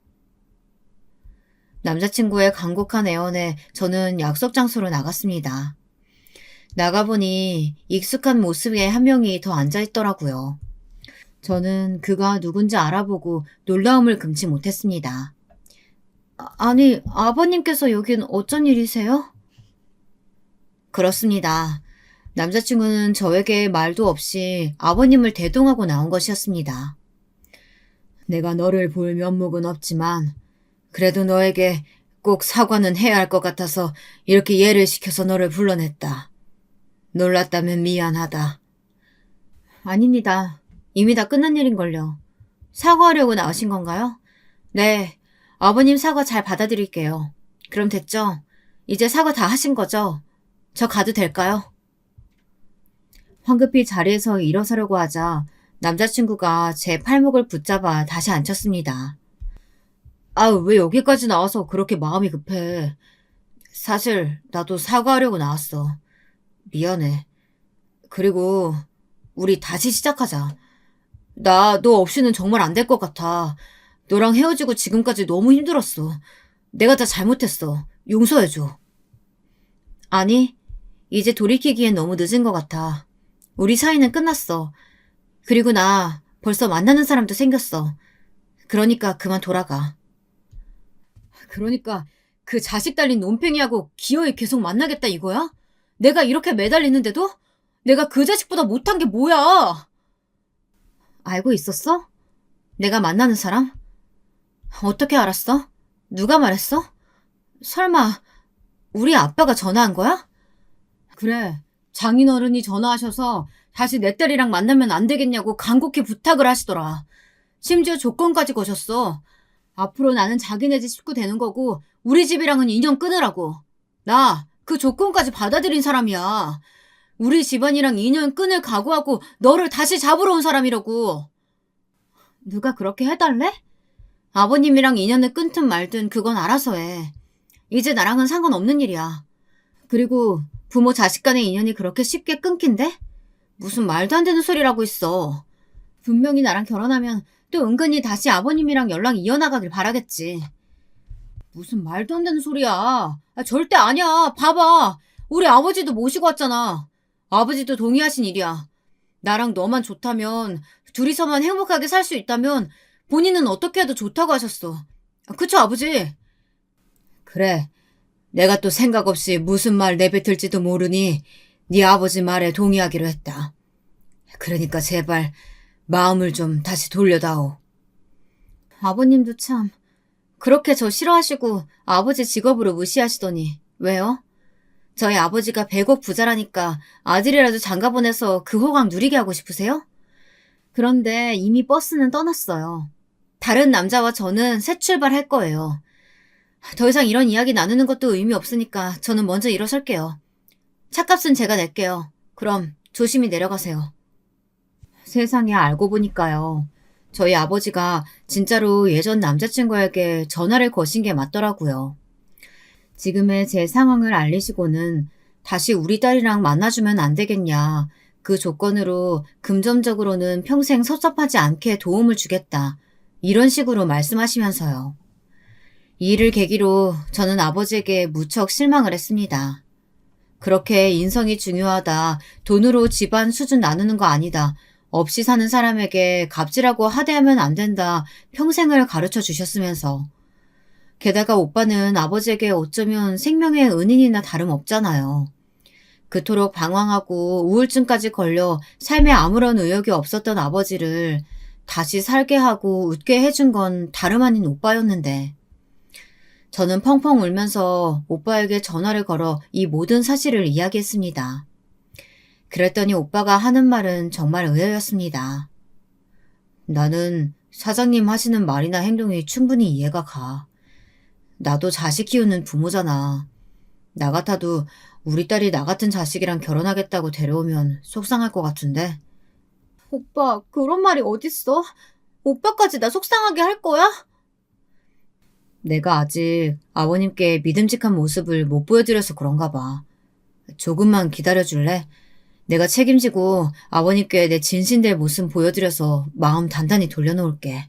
A: 남자친구의 간곡한 애원에 저는 약속 장소로 나갔습니다. 나가보니 익숙한 모습의 한 명이 더 앉아있더라고요. 저는 그가 누군지 알아보고 놀라움을 금치 못했습니다. 아니, 아버님께서 여긴 어쩐 일이세요? 그렇습니다. 남자친구는 저에게 말도 없이 아버님을 대동하고 나온 것이었습니다. 내가 너를 볼 면목은 없지만 그래도 너에게 꼭 사과는 해야 할 것 같아서 이렇게 예를 시켜서 너를 불러냈다. 놀랐다면 미안하다. 아닙니다. 이미 다 끝난 일인걸요. 사과하려고 나오신 건가요? 네, 아버님 사과 잘 받아드릴게요. 그럼 됐죠? 이제 사과 다 하신 거죠? 저 가도 될까요? 황급히 자리에서 일어서려고 하자 남자친구가 제 팔목을 붙잡아 다시 앉혔습니다. 아, 왜 여기까지 나와서 그렇게 마음이 급해? 사실 나도 사과하려고 나왔어. 미안해. 그리고 우리 다시 시작하자. 나 너 없이는 정말 안 될 것 같아. 너랑 헤어지고 지금까지 너무 힘들었어. 내가 다 잘못했어. 용서해줘. 아니, 이제 돌이키기엔 너무 늦은 것 같아. 우리 사이는 끝났어. 그리고 나 벌써 만나는 사람도 생겼어. 그러니까 그만 돌아가. 그러니까 그 자식 달린 논팽이하고 기어이 계속 만나겠다 이거야? 내가 이렇게 매달리는데도? 내가 그 자식보다 못한 게 뭐야? 알고 있었어? 내가 만나는 사람? 어떻게 알았어? 누가 말했어? 설마 우리 아빠가 전화한 거야? 그래, 장인어른이 전화하셔서 다시 내 딸이랑 만나면 안 되겠냐고 간곡히 부탁을 하시더라. 심지어 조건까지 거셨어. 앞으로 나는 자기네 집 식구 되는 거고 우리 집이랑은 인연 끊으라고. 나 그 조건까지 받아들인 사람이야. 우리 집안이랑 인연 끊을 각오하고 너를 다시 잡으러 온 사람이라고. 누가 그렇게 해달래? 아버님이랑 인연을 끊든 말든 그건 알아서 해. 이제 나랑은 상관없는 일이야. 그리고 부모 자식 간의 인연이 그렇게 쉽게 끊긴대? 무슨 말도 안 되는 소리라고 있어. 분명히 나랑 결혼하면 또 은근히 다시 아버님이랑 연락 이어나가길 바라겠지. 무슨 말도 안 되는 소리야. 절대 아니야. 봐봐. 우리 아버지도 모시고 왔잖아. 아버지도 동의하신 일이야. 나랑 너만 좋다면, 둘이서만 행복하게 살 수 있다면 본인은 어떻게 해도 좋다고 하셨어. 그쵸, 아버지? 그래. 내가 또 생각 없이 무슨 말 내뱉을지도 모르니 네 아버지 말에 동의하기로 했다. 그러니까 제발 마음을 좀 다시 돌려다오. 아버님도 참 그렇게 저 싫어하시고 아버지 직업으로 무시하시더니 왜요? 저희 아버지가 100억 부자라니까 아들이라도 장가 보내서 그 호강 누리게 하고 싶으세요? 그런데 이미 버스는 떠났어요. 다른 남자와 저는 새 출발할 거예요. 더 이상 이런 이야기 나누는 것도 의미 없으니까 저는 먼저 일어설게요. 차값은 제가 낼게요. 그럼 조심히 내려가세요. 세상에 알고 보니까요. 저희 아버지가 진짜로 예전 남자친구에게 전화를 거신 게 맞더라고요. 지금의 제 상황을 알리시고는 다시 우리 딸이랑 만나주면 안 되겠냐. 그 조건으로 금전적으로는 평생 섭섭하지 않게 도움을 주겠다. 이런 식으로 말씀하시면서요. 이 일을 계기로 저는 아버지에게 무척 실망을 했습니다. 그렇게 인성이 중요하다, 돈으로 집안 수준 나누는 거 아니다, 없이 사는 사람에게 갑질하고 하대하면 안 된다, 평생을 가르쳐 주셨으면서. 게다가 오빠는 아버지에게 어쩌면 생명의 은인이나 다름없잖아요. 그토록 방황하고 우울증까지 걸려 삶에 아무런 의욕이 없었던 아버지를 다시 살게 하고 웃게 해준 건 다름 아닌 오빠였는데. 저는 펑펑 울면서 오빠에게 전화를 걸어 이 모든 사실을 이야기했습니다. 그랬더니 오빠가 하는 말은 정말 의외였습니다. 나는 사장님 하시는 말이나 행동이 충분히 이해가 가. 나도 자식 키우는 부모잖아. 나 같아도 우리 딸이 나 같은 자식이랑 결혼하겠다고 데려오면 속상할 것 같은데. 오빠, 그런 말이 어딨어? 오빠까지 나 속상하게 할 거야? 내가 아직 아버님께 믿음직한 모습을 못 보여드려서 그런가 봐. 조금만 기다려줄래? 내가 책임지고 아버님께 내 진실될 모습 보여드려서 마음 단단히 돌려놓을게.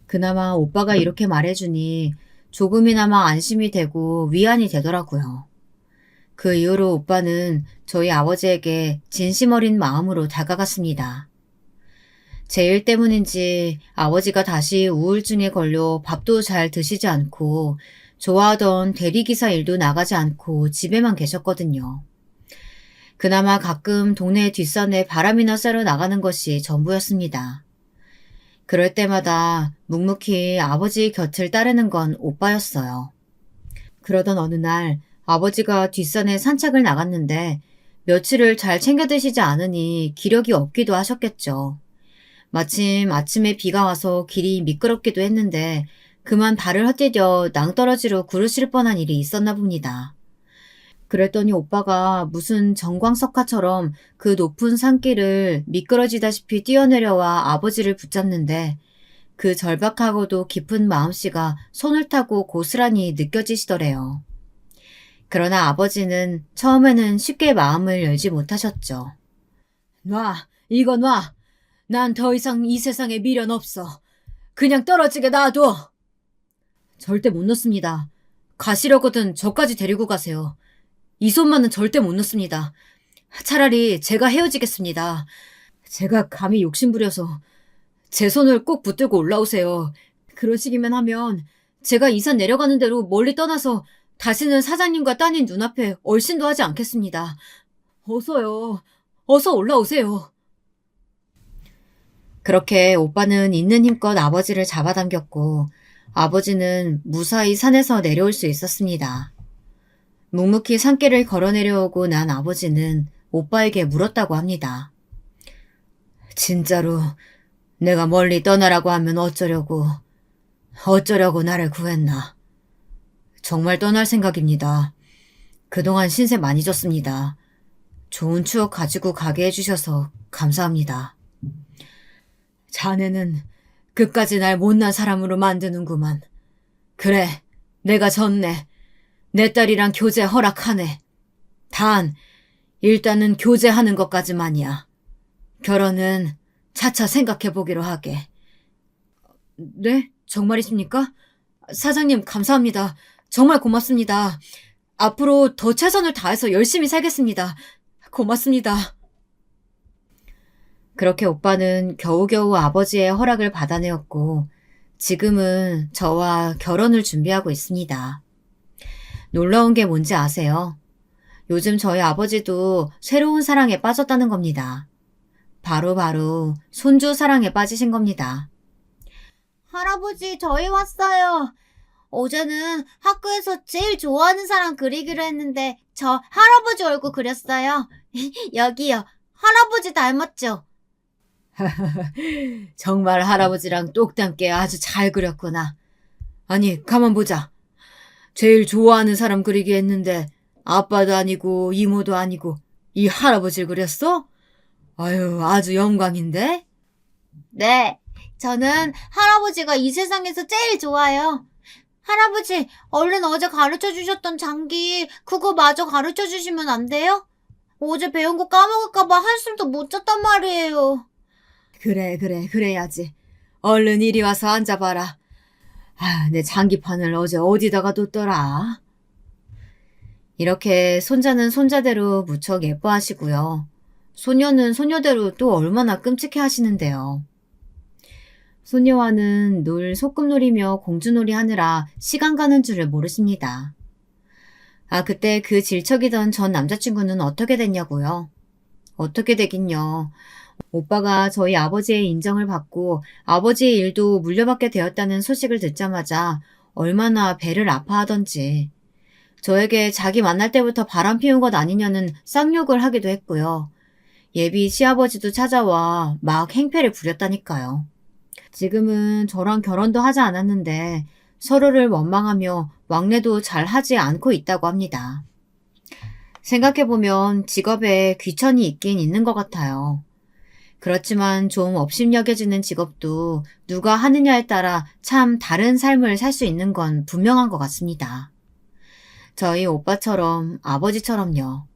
A: 그나마 오빠가 이렇게 말해주니 조금이나마 안심이 되고 위안이 되더라고요. 그 이후로 오빠는 저희 아버지에게 진심 어린 마음으로 다가갔습니다. 제 일 때문인지 아버지가 다시 우울증에 걸려 밥도 잘 드시지 않고 좋아하던 대리기사 일도 나가지 않고 집에만 계셨거든요. 그나마 가끔 동네 뒷산에 바람이나 쐬러 나가는 것이 전부였습니다. 그럴 때마다 묵묵히 아버지 곁을 따르는 건 오빠였어요. 그러던 어느 날 아버지가 뒷산에 산책을 나갔는데 며칠을 잘 챙겨 드시지 않으니 기력이 없기도 하셨겠죠. 마침 아침에 비가 와서 길이 미끄럽기도 했는데 그만 발을 헛디뎌 낭떠러지로 구르실 뻔한 일이 있었나 봅니다. 그랬더니 오빠가 무슨 정광석화처럼 그 높은 산길을 미끄러지다시피 뛰어내려와 아버지를 붙잡는데 그 절박하고도 깊은 마음씨가 손을 타고 고스란히 느껴지시더래요. 그러나 아버지는 처음에는 쉽게 마음을 열지 못하셨죠. 놔, 이거 놔. 난 더 이상 이 세상에 미련 없어. 그냥 떨어지게 놔둬. 절대 못 놓습니다. 가시려거든 저까지 데리고 가세요. 이 손만은 절대 못 놓습니다. 차라리 제가 헤어지겠습니다. 제가 감히 욕심부려서 제 손을 꼭 붙들고 올라오세요. 그러시기만 하면 제가 이 산 내려가는 대로 멀리 떠나서 다시는 사장님과 따님 눈앞에 얼씬도 하지 않겠습니다. 어서요. 어서 올라오세요. 그렇게 오빠는 있는 힘껏 아버지를 잡아당겼고 아버지는 무사히 산에서 내려올 수 있었습니다. 묵묵히 산길을 걸어 내려오고 난 아버지는 오빠에게 물었다고 합니다. 진짜로 내가 멀리 떠나라고 하면 어쩌려고 나를 구했나. 정말 떠날 생각입니다. 그동안 신세 많이 졌습니다. 좋은 추억 가지고 가게 해주셔서 감사합니다. 자네는 끝까지 날 못난 사람으로 만드는구만. 그래, 내가 졌네. 내 딸이랑 교제 허락하네. 단, 일단은 교제하는 것까지만이야. 결혼은 차차 생각해보기로 하게. 네? 정말이십니까? 사장님, 감사합니다. 정말 고맙습니다. 앞으로 더 최선을 다해서 열심히 살겠습니다. 고맙습니다. 그렇게 오빠는 겨우겨우 아버지의 허락을 받아내었고 지금은 저와 결혼을 준비하고 있습니다. 놀라운 게 뭔지 아세요? 요즘 저희 아버지도 새로운 사랑에 빠졌다는 겁니다. 바로 손주 사랑에 빠지신 겁니다. 할아버지, 저희 왔어요. 어제는 학교에서 제일 좋아하는 사람 그리기로 했는데 저 할아버지 얼굴 그렸어요. 여기요. 할아버지 닮았죠? 정말 할아버지랑 똑 닮게 아주 잘 그렸구나. 아니, 가만 보자. 제일 좋아하는 사람 그리기 했는데 아빠도 아니고 이모도 아니고 이 할아버지를 그렸어? 아유, 아주 영광인데? 네, 저는 할아버지가 이 세상에서 제일 좋아요. 할아버지, 얼른 어제 가르쳐 주셨던 장기 그거 마저 가르쳐 주시면 안 돼요? 어제 배운 거 까먹을까봐 한숨도 못 잤단 말이에요. 그래야지. 얼른 이리 와서 앉아봐라. 아, 내 장기판을 어제 어디다가 뒀더라. 이렇게 손자는 손자대로 무척 예뻐하시고요. 소녀는 소녀대로 또 얼마나 끔찍해 하시는데요. 소녀와는 늘 소꿉놀이며 공주놀이 하느라 시간 가는 줄을 모르십니다. 아, 그때 그 질척이던 전 남자친구는 어떻게 됐냐고요? 어떻게 되긴요. 오빠가 저희 아버지의 인정을 받고 아버지의 일도 물려받게 되었다는 소식을 듣자마자 얼마나 배를 아파하던지 저에게 자기 만날 때부터 바람 피운 것 아니냐는 쌍욕을 하기도 했고요. 예비 시아버지도 찾아와 막 행패를 부렸다니까요. 지금은 저랑 결혼도 하지 않았는데 서로를 원망하며 왕래도 잘 하지 않고 있다고 합니다. 생각해보면 직업에 귀천이 있긴 있는 것 같아요. 그렇지만 좀 업신여겨지는 직업도 누가 하느냐에 따라 참 다른 삶을 살 수 있는 건 분명한 것 같습니다. 저희 오빠처럼 아버지처럼요.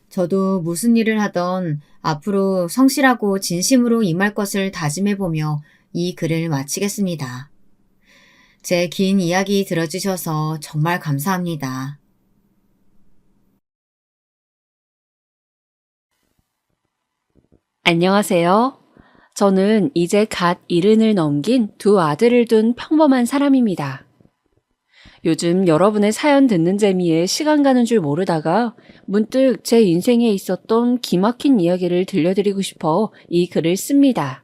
A: 저도 무슨 일을 하던 앞으로 성실하고 진심으로 임할 것을 다짐해보며 이 글을 마치겠습니다. 제 긴 이야기 들어주셔서 정말 감사합니다.
B: 안녕하세요. 저는 이제 갓 70을 넘긴 두 아들을 둔 평범한 사람입니다. 요즘 여러분의 사연 듣는 재미에 시간 가는 줄 모르다가 문득 제 인생에 있었던 기막힌 이야기를 들려드리고 싶어 이 글을 씁니다.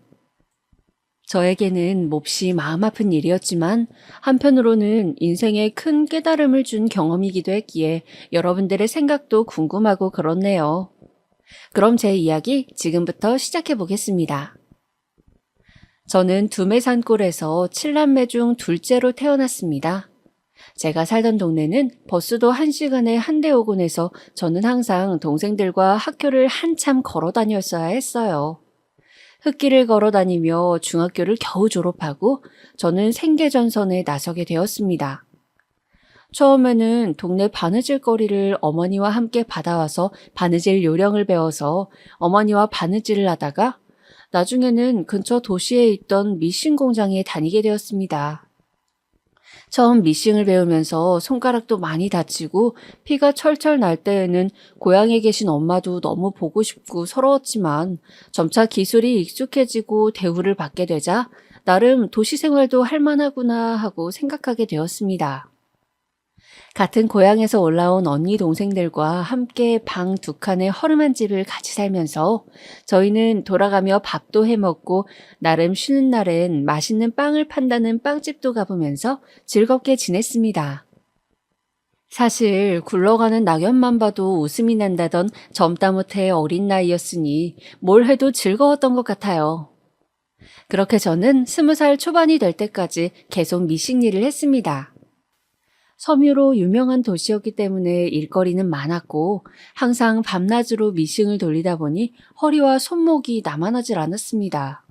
B: 저에게는 몹시 마음 아픈 일이었지만 한편으로는 인생에 큰 깨달음을 준 경험이기도 했기에 여러분들의 생각도 궁금하고 그렇네요. 그럼 제 이야기 지금부터 시작해 보겠습니다. 저는 두메산골에서 7남매 중 둘째로 태어났습니다. 제가 살던 동네는 버스도 1시간에 한 대 오곤 해서 저는 항상 동생들과 학교를 한참 걸어 다녔어야 했어요. 흙길을 걸어 다니며 중학교를 겨우 졸업하고 저는 생계전선에 나서게 되었습니다. 처음에는 동네 바느질 거리를 어머니와 함께 받아와서 바느질 요령을 배워서 어머니와 바느질을 하다가 나중에는 근처 도시에 있던 미싱 공장에 다니게 되었습니다. 처음 미싱을 배우면서 손가락도 많이 다치고 피가 철철 날 때에는 고향에 계신 엄마도 너무 보고 싶고 서러웠지만 점차 기술이 익숙해지고 대우를 받게 되자 나름 도시 생활도 할 만하구나 하고 생각하게 되었습니다. 같은 고향에서 올라온 언니 동생들과 함께 방 2칸의 허름한 집을 같이 살면서 저희는 돌아가며 밥도 해먹고 나름 쉬는 날엔 맛있는 빵을 판다는 빵집도 가보면서 즐겁게 지냈습니다. 사실 굴러가는 낙엽만 봐도 웃음이 난다던 젊다 못해 어린 나이였으니 뭘 해도 즐거웠던 것 같아요. 그렇게 저는 20살 초반이 될 때까지 계속 미싱 일을 했습니다. 섬유로 유명한 도시였기 때문에 일거리는 많았고 항상 밤낮으로 미싱을 돌리다 보니 허리와 손목이 남아나질 않았습니다.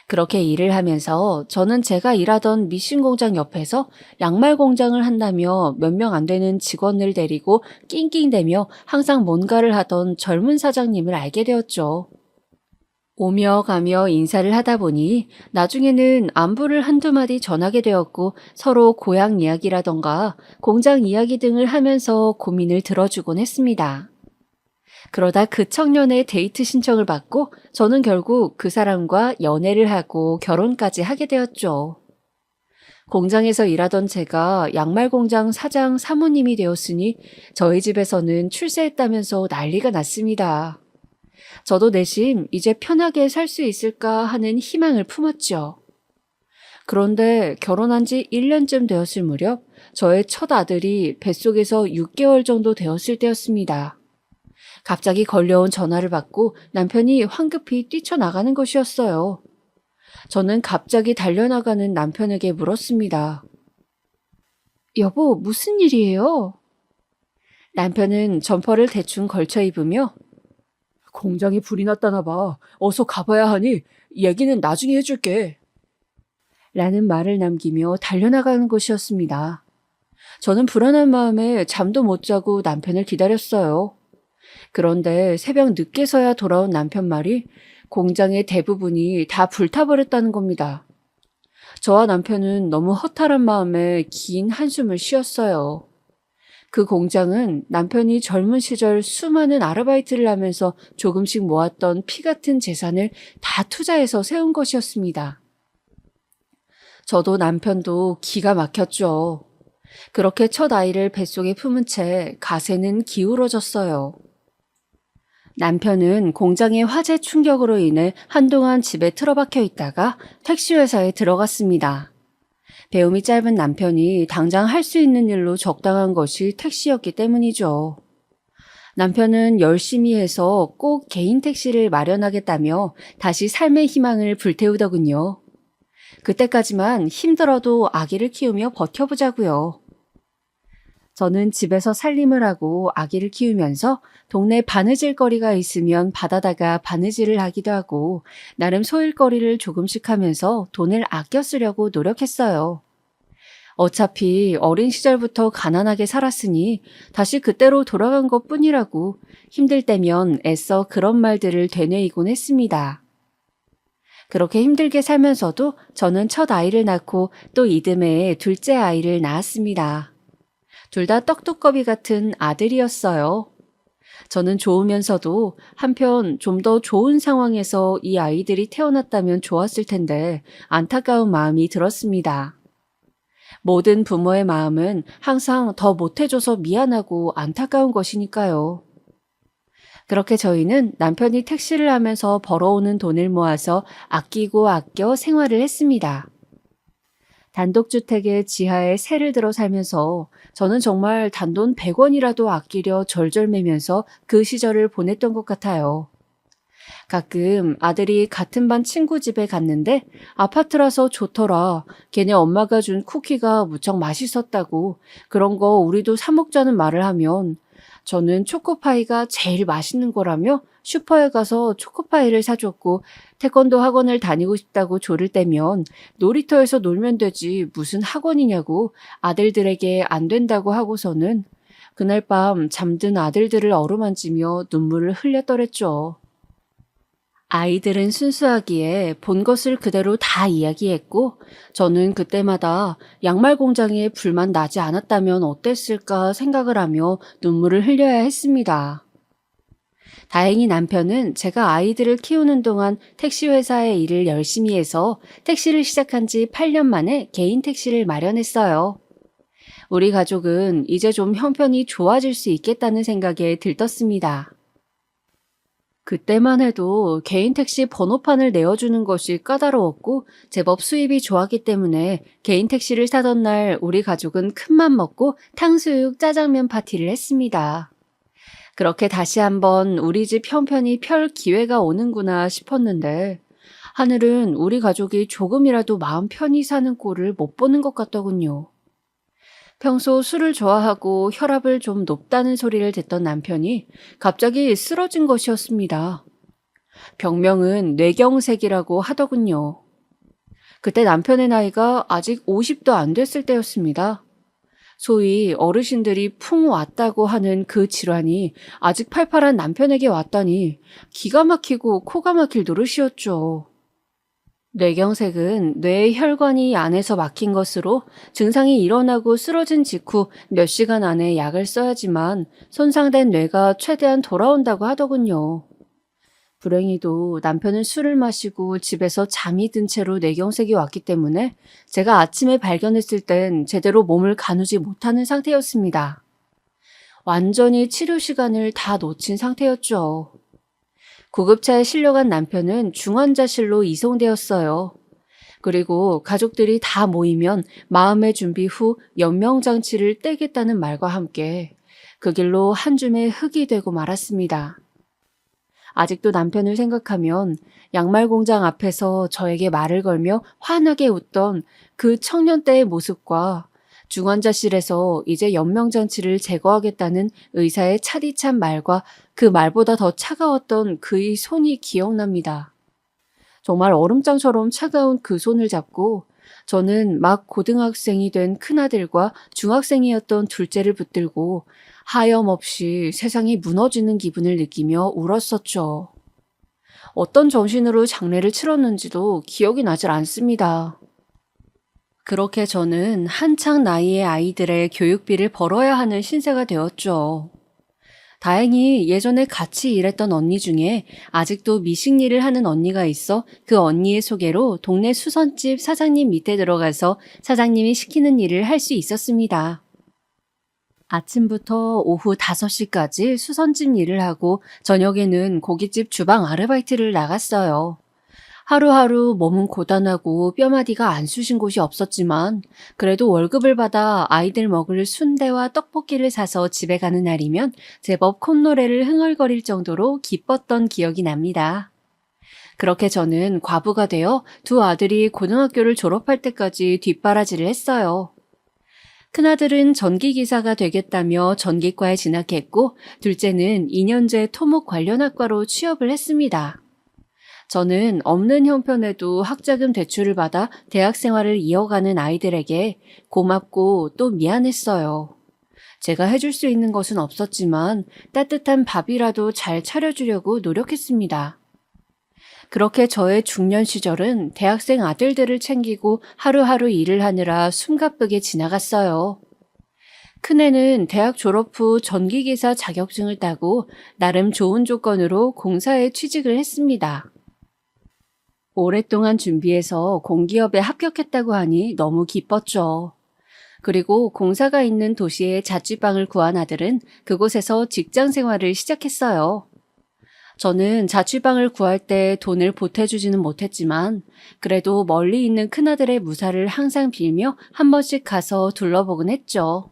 B: 그렇게 일을 하면서 저는 제가 일하던 미싱 공장 옆에서 양말 공장을 한다며 몇 명 안 되는 직원을 데리고 낑낑대며 항상 뭔가를 하던 젊은 사장님을 알게 되었죠. 오며 가며 인사를 하다 보니 나중에는 안부를 한두 마디 전하게 되었고 서로 고향 이야기라던가 공장 이야기 등을 하면서 고민을 들어주곤 했습니다. 그러다 그 청년의 데이트 신청을 받고 저는 결국 그 사람과 연애를 하고 결혼까지 하게 되었죠. 공장에서 일하던 제가 양말 공장 사장 사모님이 되었으니 저희 집에서는 출세했다면서 난리가 났습니다. 저도 내심 이제 편하게 살 수 있을까 하는 희망을 품었죠. 그런데 결혼한 지 1년쯤 되었을 무렵 저의 첫 아들이 뱃속에서 6개월 정도 되었을 때였습니다. 갑자기 걸려온 전화를 받고 남편이 황급히 뛰쳐나가는 것이었어요. 저는 갑자기 달려나가는 남편에게 물었습니다. 여보, 무슨 일이에요? 남편은 점퍼를 대충 걸쳐 입으며 공장에 불이 났다나 봐. 어서 가봐야 하니 얘기는 나중에 해줄게. 라는 말을 남기며 달려나가는 것이었습니다. 저는 불안한 마음에 잠도 못 자고 남편을 기다렸어요. 그런데 새벽 늦게서야 돌아온 남편 말이 공장의 대부분이 다 불타버렸다는 겁니다. 저와 남편은 너무 허탈한 마음에 긴 한숨을 쉬었어요. 그 공장은 남편이 젊은 시절 수많은 아르바이트를 하면서 조금씩 모았던 피 같은 재산을 다 투자해서 세운 것이었습니다. 저도 남편도 기가 막혔죠. 그렇게 첫 아이를 뱃속에 품은 채 가세는 기울어졌어요. 남편은 공장의 화재 충격으로 인해 한동안 집에 틀어박혀 있다가 택시회사에 들어갔습니다. 배움이 짧은 남편이 당장 할 수 있는 일로 적당한 것이 택시였기 때문이죠. 남편은 열심히 해서 꼭 개인 택시를 마련하겠다며 다시 삶의 희망을 불태우더군요. 그때까지만 힘들어도 아기를 키우며 버텨보자고요. 저는 집에서 살림을 하고 아기를 키우면서 동네 바느질거리가 있으면 받아다가 바느질을 하기도 하고 나름 소일거리를 조금씩 하면서 돈을 아껴 쓰려고 노력했어요. 어차피 어린 시절부터 가난하게 살았으니 다시 그때로 돌아간 것뿐이라고 힘들 때면 애써 그런 말들을 되뇌이곤 했습니다. 그렇게 힘들게 살면서도 저는 첫 아이를 낳고 또 이듬해에 둘째 아이를 낳았습니다. 둘 다 떡두꺼비 같은 아들이었어요. 저는 좋으면서도 한편 좀 더 좋은 상황에서 이 아이들이 태어났다면 좋았을 텐데 안타까운 마음이 들었습니다. 모든 부모의 마음은 항상 더 못해줘서 미안하고 안타까운 것이니까요. 그렇게 저희는 남편이 택시를 하면서 벌어오는 돈을 모아서 아끼고 아껴 생활을 했습니다. 단독주택의 지하에 새를 들어 살면서 저는 정말 단돈 100원이라도 아끼려 절절매면서 그 시절을 보냈던 것 같아요. 가끔 아들이 같은 반 친구 집에 갔는데 아파트라서 좋더라. 걔네 엄마가 준 쿠키가 무척 맛있었다고 그런 거 우리도 사 먹자는 말을 하면 저는 초코파이가 제일 맛있는 거라며 슈퍼에 가서 초코파이를 사줬고 태권도 학원을 다니고 싶다고 조를 떼면 놀이터에서 놀면 되지 무슨 학원이냐고 아들들에게 안 된다고 하고서는 그날 밤 잠든 아들들을 어루만지며 눈물을 흘렸더랬죠. 아이들은 순수하기에 본 것을 그대로 다 이야기했고 저는 그때마다 양말 공장에 불만 나지 않았다면 어땠을까 생각을 하며 눈물을 흘려야 했습니다. 다행히 남편은 제가 아이들을 키우는 동안 택시회사의 일을 열심히 해서 택시를 시작한 지 8년 만에 개인 택시를 마련했어요. 우리 가족은 이제 좀 형편이 좋아질 수 있겠다는 생각에 들떴습니다. 그때만 해도 개인 택시 번호판을 내어주는 것이 까다로웠고 제법 수입이 좋았기 때문에 개인 택시를 사던 날 우리 가족은 큰맘 먹고 탕수육 짜장면 파티를 했습니다. 그렇게 다시 한번 우리 집 형편이 펼 기회가 오는구나 싶었는데 하늘은 우리 가족이 조금이라도 마음 편히 사는 꼴을 못 보는 것 같더군요. 평소 술을 좋아하고 혈압을 좀 높다는 소리를 듣던 남편이 갑자기 쓰러진 것이었습니다. 병명은 뇌경색이라고 하더군요. 그때 남편의 나이가 아직 50도 안 됐을 때였습니다. 소위 어르신들이 풍 왔다고 하는 그 질환이 아직 팔팔한 남편에게 왔다니 기가 막히고 코가 막힐 노릇이었죠. 뇌경색은 뇌의 혈관이 안에서 막힌 것으로 증상이 일어나고 쓰러진 직후 몇 시간 안에 약을 써야지만 손상된 뇌가 최대한 돌아온다고 하더군요. 불행히도 남편은 술을 마시고 집에서 잠이 든 채로 뇌경색이 왔기 때문에 제가 아침에 발견했을 땐 제대로 몸을 가누지 못하는 상태였습니다. 완전히 치료 시간을 다 놓친 상태였죠. 구급차에 실려간 남편은 중환자실로 이송되었어요. 그리고 가족들이 다 모이면 마음의 준비 후 연명장치를 떼겠다는 말과 함께 그 길로 한 줌의 흙이 되고 말았습니다. 아직도 남편을 생각하면 양말 공장 앞에서 저에게 말을 걸며 환하게 웃던 그 청년 때의 모습과 중환자실에서 이제 연명장치를 제거하겠다는 의사의 차디찬 말과 그 말보다 더 차가웠던 그의 손이 기억납니다. 정말 얼음장처럼 차가운 그 손을 잡고 저는 막 고등학생이 된 큰아들과 중학생이었던 둘째를 붙들고 하염없이 세상이 무너지는 기분을 느끼며 울었었죠. 어떤 정신으로 장례를 치렀는지도 기억이 나질 않습니다. 그렇게 저는 한창 나이의 아이들의 교육비를 벌어야 하는 신세가 되었죠. 다행히 예전에 같이 일했던 언니 중에 아직도 미식 일을 하는 언니가 있어 그 언니의 소개로 동네 수선집 사장님 밑에 들어가서 사장님이 시키는 일을 할 수 있었습니다. 아침부터 오후 5시까지 수선집 일을 하고 저녁에는 고깃집 주방 아르바이트를 나갔어요. 하루하루 몸은 고단하고 뼈마디가 안 쑤신 곳이 없었지만 그래도 월급을 받아 아이들 먹을 순대와 떡볶이를 사서 집에 가는 날이면 제법 콧노래를 흥얼거릴 정도로 기뻤던 기억이 납니다. 그렇게 저는 과부가 되어 두 아들이 고등학교를 졸업할 때까지 뒷바라지를 했어요. 큰아들은 전기기사가 되겠다며 전기과에 진학했고, 둘째는 2년제 토목 관련 학과로 취업을 했습니다. 저는 없는 형편에도 학자금 대출을 받아 대학 생활을 이어가는 아이들에게 고맙고 또 미안했어요. 제가 해줄 수 있는 것은 없었지만 따뜻한 밥이라도 잘 차려주려고 노력했습니다. 그렇게 저의 중년 시절은 대학생 아들들을 챙기고 하루하루 일을 하느라 숨가쁘게 지나갔어요. 큰애는 대학 졸업 후 전기기사 자격증을 따고 나름 좋은 조건으로 공사에 취직을 했습니다. 오랫동안 준비해서 공기업에 합격했다고 하니 너무 기뻤죠. 그리고 공사가 있는 도시에 자취방을 구한 아들은 그곳에서 직장 생활을 시작했어요. 저는 자취방을 구할 때 돈을 보태주지는 못했지만 그래도 멀리 있는 큰아들의 무사를 항상 빌며 한 번씩 가서 둘러보곤 했죠.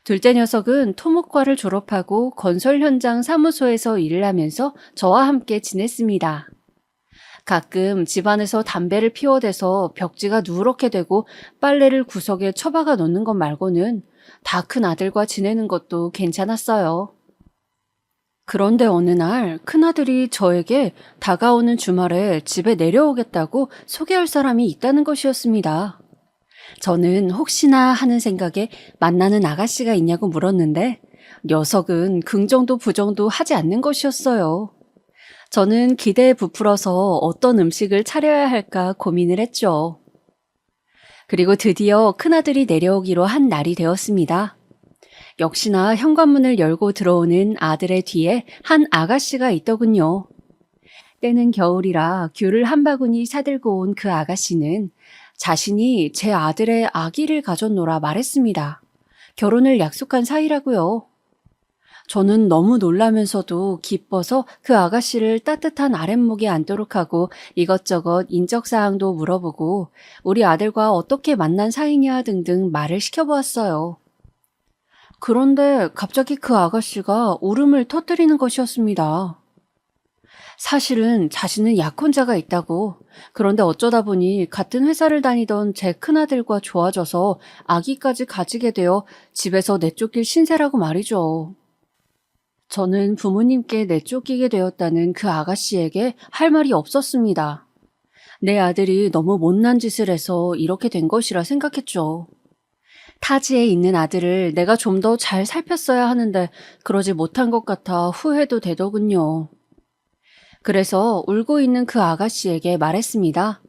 B: 둘째 녀석은 토목과를 졸업하고 건설 현장 사무소에서 일을 하면서 저와 함께 지냈습니다. 가끔 집안에서 담배를 피워대서 벽지가 누렇게 되고 빨래를 구석에 처박아 놓는 것 말고는 다 큰 아들과 지내는 것도 괜찮았어요. 그런데 어느 날 큰아들이 저에게 다가오는 주말에 집에 내려오겠다고 소개할 사람이 있다는 것이었습니다. 저는 혹시나 하는 생각에 만나는 아가씨가 있냐고 물었는데 녀석은 긍정도 부정도 하지 않는 것이었어요. 저는 기대에 부풀어서 어떤 음식을 차려야 할까 고민을 했죠. 그리고 드디어 큰아들이 내려오기로 한 날이 되었습니다. 역시나 현관문을 열고 들어오는 아들의 뒤에 한 아가씨가 있더군요. 때는 겨울이라 귤을 한 바구니 사들고 온 그 아가씨는 자신이 제 아들의 아기를 가졌노라 말했습니다. 결혼을 약속한 사이라고요. 저는 너무 놀라면서도 기뻐서 그 아가씨를 따뜻한 아랫목에 앉도록 하고 이것저것 인적사항도 물어보고 우리 아들과 어떻게 만난 사이냐 등등 말을 시켜보았어요. 그런데 갑자기 그 아가씨가 울음을 터뜨리는 것이었습니다. 사실은 자신은 약혼자가 있다고, 그런데 어쩌다 보니 같은 회사를 다니던 제 큰아들과 좋아져서 아기까지 가지게 되어 집에서 내쫓길 신세라고 말이죠. 저는 부모님께 내쫓기게 되었다는 그 아가씨에게 할 말이 없었습니다. 내 아들이 너무 못난 짓을 해서 이렇게 된 것이라 생각했죠. 타지에 있는 아들을 내가 좀 더 잘 살폈어야 하는데 그러지 못한 것 같아 후회도 되더군요. 그래서 울고 있는 그 아가씨에게 말했습니다.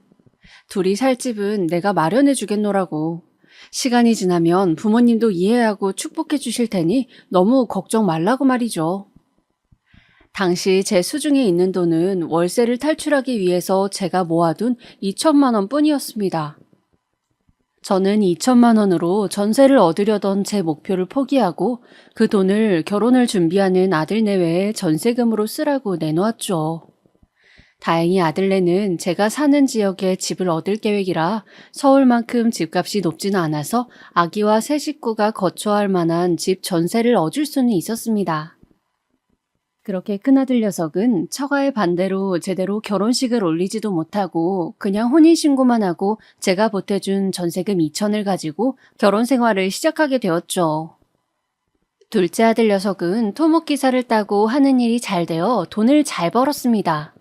B: 둘이 살 집은 내가 마련해 주겠노라고. 시간이 지나면 부모님도 이해하고 축복해 주실 테니 너무 걱정 말라고 말이죠. 당시 제 수중에 있는 돈은 월세를 탈출하기 위해서 제가 모아둔 2천만 원 뿐이었습니다. 저는 2천만 원으로 전세를 얻으려던 제 목표를 포기하고 그 돈을 결혼을 준비하는 아들 내외에 전세금으로 쓰라고 내놓았죠. 다행히 아들네는 제가 사는 지역에 집을 얻을 계획이라 서울만큼 집값이 높지는 않아서 아기와 세 식구가 거처할 만한 집 전세를 얻을 수는 있었습니다. 그렇게 큰아들 녀석은 처가의 반대로 제대로 결혼식을 올리지도 못하고 그냥 혼인신고만 하고 제가 보태준 전세금 2천을 가지고 결혼 생활을 시작하게 되었죠. 둘째 아들 녀석은 토목기사를 따고 하는 일이 잘 되어 돈을 잘 벌었습니다.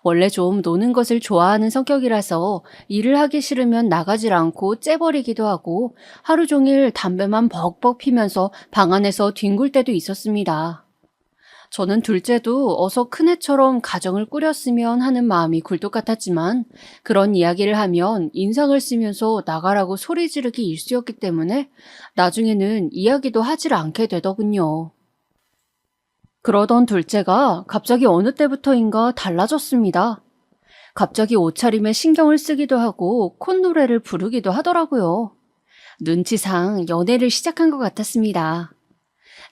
B: 원래 좀 노는 것을 좋아하는 성격이라서 일을 하기 싫으면 나가질 않고 째버리기도 하고 하루 종일 담배만 벅벅 피면서 방 안에서 뒹굴 때도 있었습니다. 저는 둘째도 어서 큰애처럼 가정을 꾸렸으면 하는 마음이 굴뚝 같았지만 그런 이야기를 하면 인상을 쓰면서 나가라고 소리 지르기 일쑤였기 때문에 나중에는 이야기도 하질 않게 되더군요. 그러던 둘째가 갑자기 어느 때부터인가 달라졌습니다. 갑자기 옷차림에 신경을 쓰기도 하고 콧노래를 부르기도 하더라고요. 눈치상 연애를 시작한 것 같았습니다.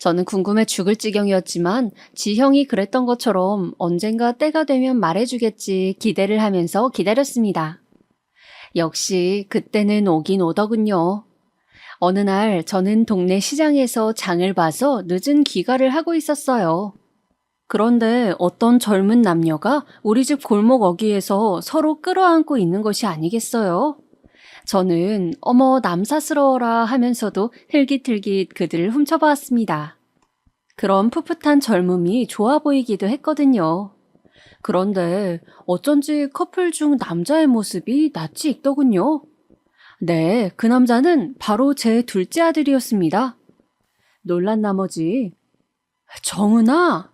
B: 저는 궁금해 죽을 지경이었지만 지형이 그랬던 것처럼 언젠가 때가 되면 말해주겠지 기대를 하면서 기다렸습니다. 역시 그때는 오긴 오더군요. 어느 날 저는 동네 시장에서 장을 봐서 늦은 귀가를 하고 있었어요. 그런데 어떤 젊은 남녀가 우리 집 골목 어귀에서 서로 끌어안고 있는 것이 아니겠어요? 저는 어머 남사스러워라 하면서도 흘깃흘깃 그들을 훔쳐보았습니다. 그런 풋풋한 젊음이 좋아 보이기도 했거든요. 그런데 어쩐지 커플 중 남자의 모습이 낯이 익더군요. 네, 그 남자는 바로 제 둘째 아들이었습니다. 놀란 나머지 정은아!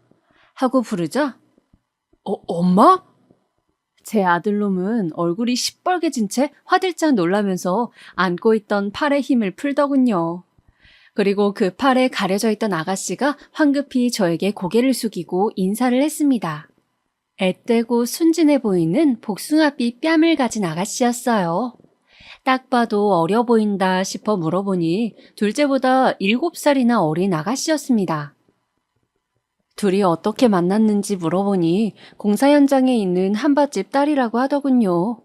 B: 하고 부르자 엄마? 제 아들놈은 얼굴이 시뻘개진 채 화들짝 놀라면서 안고 있던 팔에 힘을 풀더군요. 그리고 그 팔에 가려져 있던 아가씨가 황급히 저에게 고개를 숙이고 인사를 했습니다. 앳되고 순진해 보이는 복숭아빛 뺨을 가진 아가씨였어요. 딱 봐도 어려 보인다 싶어 물어보니 둘째보다 7살이나 어린 아가씨였습니다. 둘이 어떻게 만났는지 물어보니 공사 현장에 있는 한밭집 딸이라고 하더군요.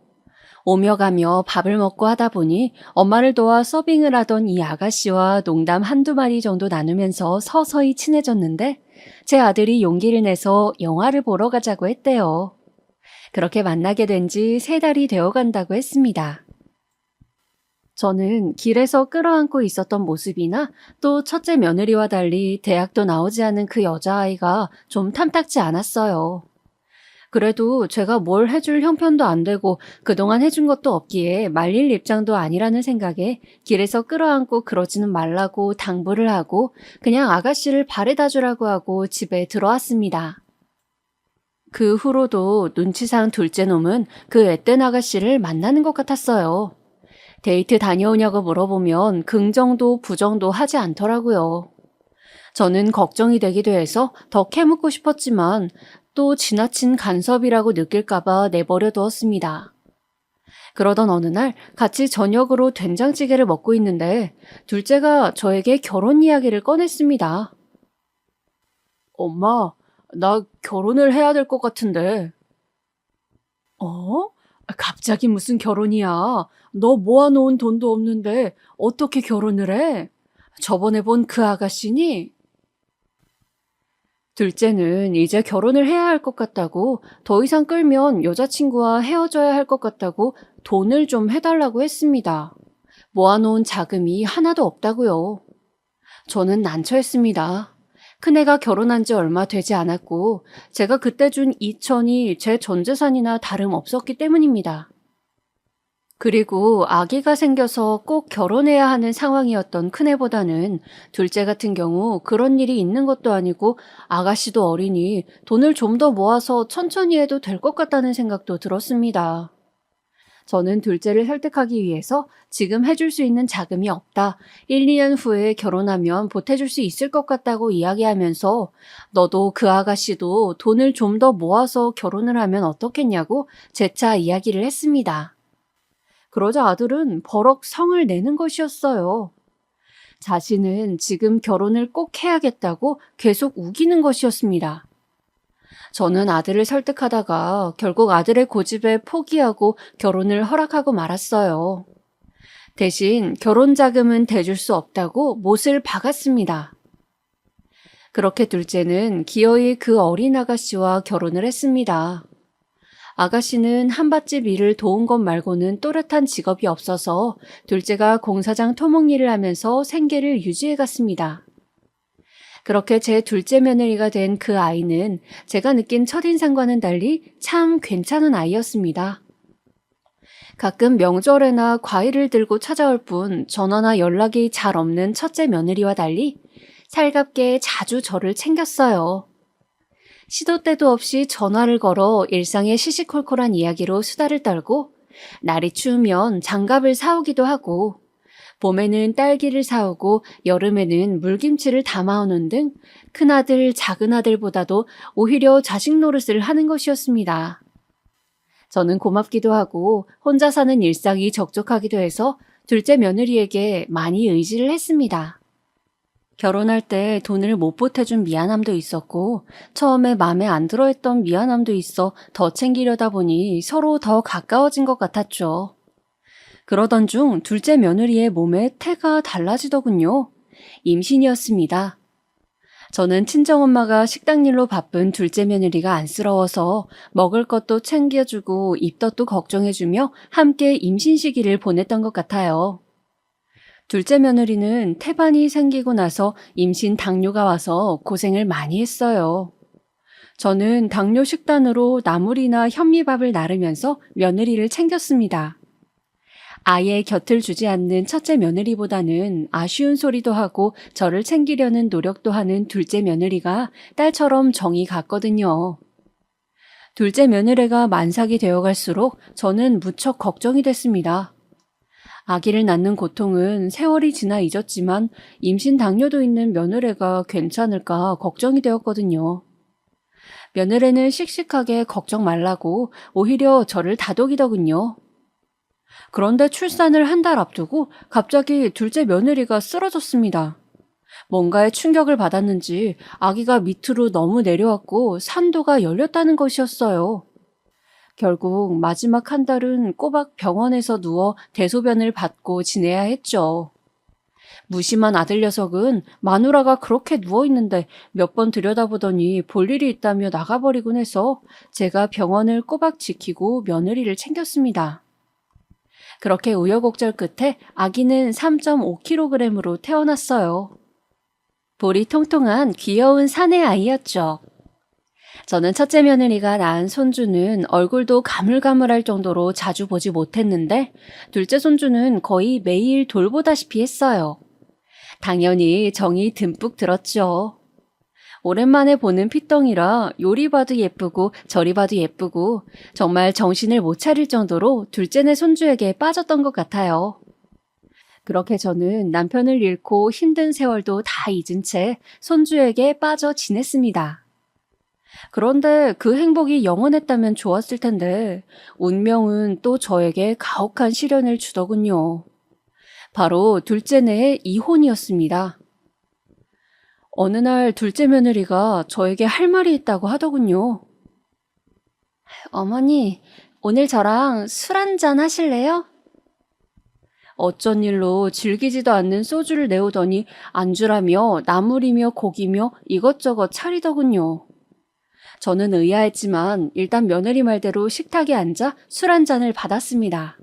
B: 오며 가며 밥을 먹고 하다 보니 엄마를 도와 서빙을 하던 이 아가씨와 농담 한두 마디 정도 나누면서 서서히 친해졌는데 제 아들이 용기를 내서 영화를 보러 가자고 했대요. 그렇게 만나게 된 지 3달이 되어 간다고 했습니다. 저는 길에서 끌어안고 있었던 모습이나 또 첫째 며느리와 달리 대학도 나오지 않은 그 여자아이가 좀 탐탁지 않았어요. 그래도 제가 뭘 해줄 형편도 안 되고 그동안 해준 것도 없기에 말릴 입장도 아니라는 생각에 길에서 끌어안고 그러지는 말라고 당부를 하고 그냥 아가씨를 바래다 주라고 하고 집에 들어왔습니다. 그 후로도 눈치상 둘째 놈은 그 앳된 아가씨를 만나는 것 같았어요. 데이트 다녀오냐고 물어보면 긍정도 부정도 하지 않더라고요. 저는 걱정이 되기도 해서 더 캐묻고 싶었지만 또 지나친 간섭이라고 느낄까봐 내버려 두었습니다. 그러던 어느 날 같이 저녁으로 된장찌개를 먹고 있는데 둘째가 저에게 결혼 이야기를 꺼냈습니다. 엄마, 나 결혼을 해야 될 것 같은데. 갑자기 무슨 결혼이야? 너 모아놓은 돈도 없는데 어떻게 결혼을 해? 저번에 본 그 아가씨니? 둘째는 이제 결혼을 해야 할 것 같다고 더 이상 끌면 여자친구와 헤어져야 할 것 같다고 돈을 좀 해달라고 했습니다. 모아놓은 자금이 하나도 없다고요. 저는 난처했습니다. 큰애가 결혼한 지 얼마 되지 않았고 제가 그때 준 2천이 제 전 재산이나 다름없었기 때문입니다. 그리고 아기가 생겨서 꼭 결혼해야 하는 상황이었던 큰애보다는 둘째 같은 경우 그런 일이 있는 것도 아니고 아가씨도 어리니 돈을 좀 더 모아서 천천히 해도 될 것 같다는 생각도 들었습니다. 저는 둘째를 설득하기 위해서 지금 해줄 수 있는 자금이 없다. 1, 2년 후에 결혼하면 보태줄 수 있을 것 같다고 이야기하면서 너도 그 아가씨도 돈을 좀 더 모아서 결혼을 하면 어떻겠냐고 재차 이야기를 했습니다. 그러자 아들은 버럭 성을 내는 것이었어요. 자신은 지금 결혼을 꼭 해야겠다고 계속 우기는 것이었습니다. 저는 아들을 설득하다가 결국 아들의 고집에 포기하고 결혼을 허락하고 말았어요. 대신 결혼 자금은 대줄 수 없다고 못을 박았습니다. 그렇게 둘째는 기어이 그 어린 아가씨와 결혼을 했습니다. 아가씨는 한밭집 일을 도운 것 말고는 또렷한 직업이 없어서 둘째가 공사장 토목 일을 하면서 생계를 유지해 갔습니다. 그렇게 제 둘째 며느리가 된 그 아이는 제가 느낀 첫인상과는 달리 참 괜찮은 아이였습니다. 가끔 명절에나 과일을 들고 찾아올 뿐 전화나 연락이 잘 없는 첫째 며느리와 달리 살갑게 자주 저를 챙겼어요. 시도 때도 없이 전화를 걸어 일상의 시시콜콜한 이야기로 수다를 떨고 날이 추우면 장갑을 사오기도 하고 봄에는 딸기를 사오고 여름에는 물김치를 담아오는 등 큰아들, 작은아들보다도 오히려 자식 노릇을 하는 것이었습니다. 저는 고맙기도 하고 혼자 사는 일상이 적적하기도 해서 둘째 며느리에게 많이 의지를 했습니다. 결혼할 때 돈을 못 보태준 미안함도 있었고 처음에 마음에 안 들어했던 미안함도 있어 더 챙기려다 보니 서로 더 가까워진 것 같았죠. 그러던 중 둘째 며느리의 몸에 태가 달라지더군요. 임신이었습니다. 저는 친정엄마가 식당 일로 바쁜 둘째 며느리가 안쓰러워서 먹을 것도 챙겨주고 입덧도 걱정해주며 함께 임신 시기를 보냈던 것 같아요. 둘째 며느리는 태반이 생기고 나서 임신 당뇨가 와서 고생을 많이 했어요. 저는 당뇨 식단으로 나물이나 현미밥을 나르면서 며느리를 챙겼습니다. 아예 곁을 주지 않는 첫째 며느리보다는 아쉬운 소리도 하고 저를 챙기려는 노력도 하는 둘째 며느리가 딸처럼 정이 갔거든요. 둘째 며느리가 만삭이 되어갈수록 저는 무척 걱정이 됐습니다. 아기를 낳는 고통은 세월이 지나 잊었지만 임신 당뇨도 있는 며느리가 괜찮을까 걱정이 되었거든요. 며느리는 씩씩하게 걱정 말라고 오히려 저를 다독이더군요. 그런데 출산을 한 달 앞두고 갑자기 둘째 며느리가 쓰러졌습니다. 뭔가에 충격을 받았는지 아기가 밑으로 너무 내려왔고 산도가 열렸다는 것이었어요. 결국 마지막 한 달은 꼬박 병원에서 누워 대소변을 받고 지내야 했죠. 무심한 아들 녀석은 마누라가 그렇게 누워있는데 몇 번 들여다보더니 볼 일이 있다며 나가버리곤 해서 제가 병원을 꼬박 지키고 며느리를 챙겼습니다. 그렇게 우여곡절 끝에 아기는 3.5kg으로 태어났어요. 볼이 통통한 귀여운 사내 아이였죠. 저는 첫째 며느리가 낳은 손주는 얼굴도 가물가물할 정도로 자주 보지 못했는데 둘째 손주는 거의 매일 돌보다시피 했어요. 당연히 정이 듬뿍 들었죠. 오랜만에 보는 핏덩이라 요리 봐도 예쁘고 저리 봐도 예쁘고 정말 정신을 못 차릴 정도로 둘째네 손주에게 빠졌던 것 같아요. 그렇게 저는 남편을 잃고 힘든 세월도 다 잊은 채 손주에게 빠져 지냈습니다. 그런데 그 행복이 영원했다면 좋았을 텐데 운명은 또 저에게 가혹한 시련을 주더군요. 바로 둘째네의 이혼이었습니다. 어느 날 둘째 며느리가 저에게 할 말이 있다고 하더군요. 어머니, 오늘 저랑 술 한잔 하실래요? 어쩐 일로 질기지도 않는 소주를 내오더니 안주라며 나물이며 고기며 이것저것 차리더군요. 저는 의아했지만 일단 며느리 말대로 식탁에 앉아 술 한 잔을 받았습니다.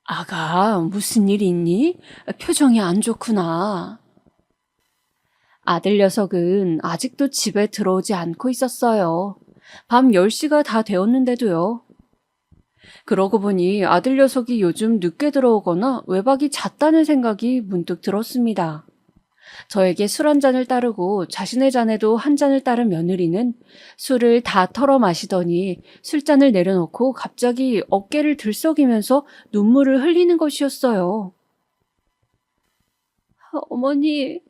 B: 아가, 무슨 일 있니? 표정이 안 좋구나. 아들 녀석은 아직도 집에 들어오지 않고 있었어요. 밤 10시가 다 되었는데도요. 그러고 보니 아들 녀석이 요즘 늦게 들어오거나 외박이 잦다는 생각이 문득 들었습니다. 저에게 술 한 잔을 따르고 자신의 잔에도 한 잔을 따른 며느리는 술을 다 털어 마시더니 술잔을 내려놓고 갑자기 어깨를 들썩이면서 눈물을 흘리는 것이었어요. 어머니,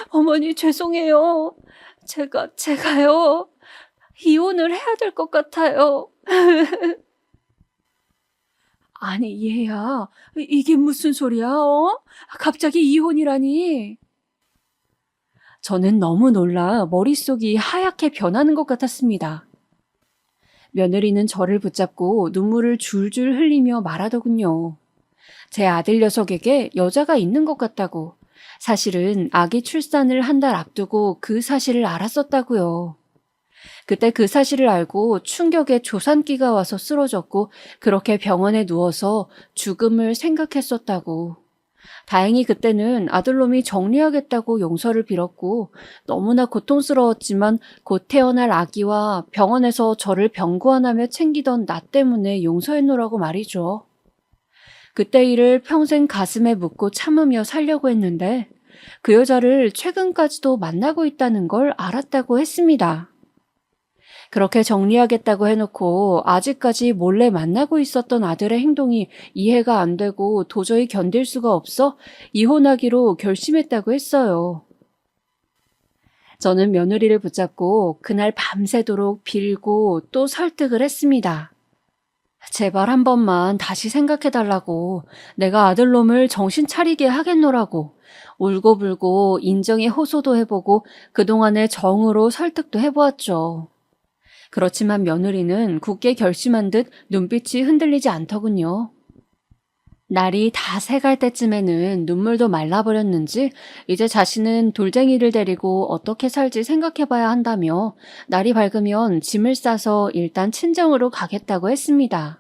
B: 어머니 죄송해요. 제가요. 이혼을 해야 될 것 같아요. 아니, 얘야. 이게 무슨 소리야, 어? 갑자기 이혼이라니. 저는 너무 놀라 머릿속이 하얗게 변하는 것 같았습니다. 며느리는 저를 붙잡고 눈물을 줄줄 흘리며 말하더군요. 제 아들 녀석에게 여자가 있는 것 같다고. 사실은 아기 출산을 한 달 앞두고 그 사실을 알았었다고요. 그때 그 사실을 알고 충격에 조산기가 와서 쓰러졌고 그렇게 병원에 누워서 죽음을 생각했었다고. 다행히 그때는 아들놈이 정리하겠다고 용서를 빌었고 너무나 고통스러웠지만 곧 태어날 아기와 병원에서 저를 병구안하며 챙기던 나 때문에 용서했노라고 말이죠. 그때 일을 평생 가슴에 묻고 참으며 살려고 했는데 그 여자를 최근까지도 만나고 있다는 걸 알았다고 했습니다. 그렇게 정리하겠다고 해놓고 아직까지 몰래 만나고 있었던 아들의 행동이 이해가 안 되고 도저히 견딜 수가 없어 이혼하기로 결심했다고 했어요. 저는 며느리를 붙잡고 그날 밤새도록 빌고 또 설득을 했습니다. 제발 한 번만 다시 생각해달라고, 내가 아들놈을 정신 차리게 하겠노라고, 울고불고 인정에 호소도 해보고 그동안의 정으로 설득도 해보았죠. 그렇지만 며느리는 굳게 결심한 듯 눈빛이 흔들리지 않더군요. 날이 다 새갈 때쯤에는 눈물도 말라버렸는지 이제 자신은 돌쟁이를 데리고 어떻게 살지 생각해봐야 한다며 날이 밝으면 짐을 싸서 일단 친정으로 가겠다고 했습니다.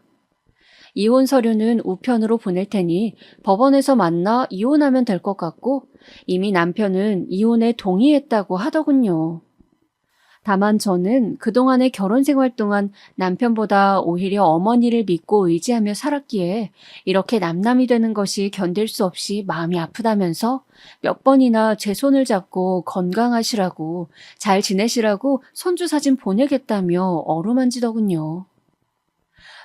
B: 이혼 서류는 우편으로 보낼 테니 법원에서 만나 이혼하면 될 것 같고 이미 남편은 이혼에 동의했다고 하더군요. 다만 저는 그동안의 결혼 생활 동안 남편보다 오히려 어머니를 믿고 의지하며 살았기에 이렇게 남남이 되는 것이 견딜 수 없이 마음이 아프다면서 몇 번이나 제 손을 잡고 건강하시라고 잘 지내시라고 손주 사진 보내겠다며 어루만지더군요.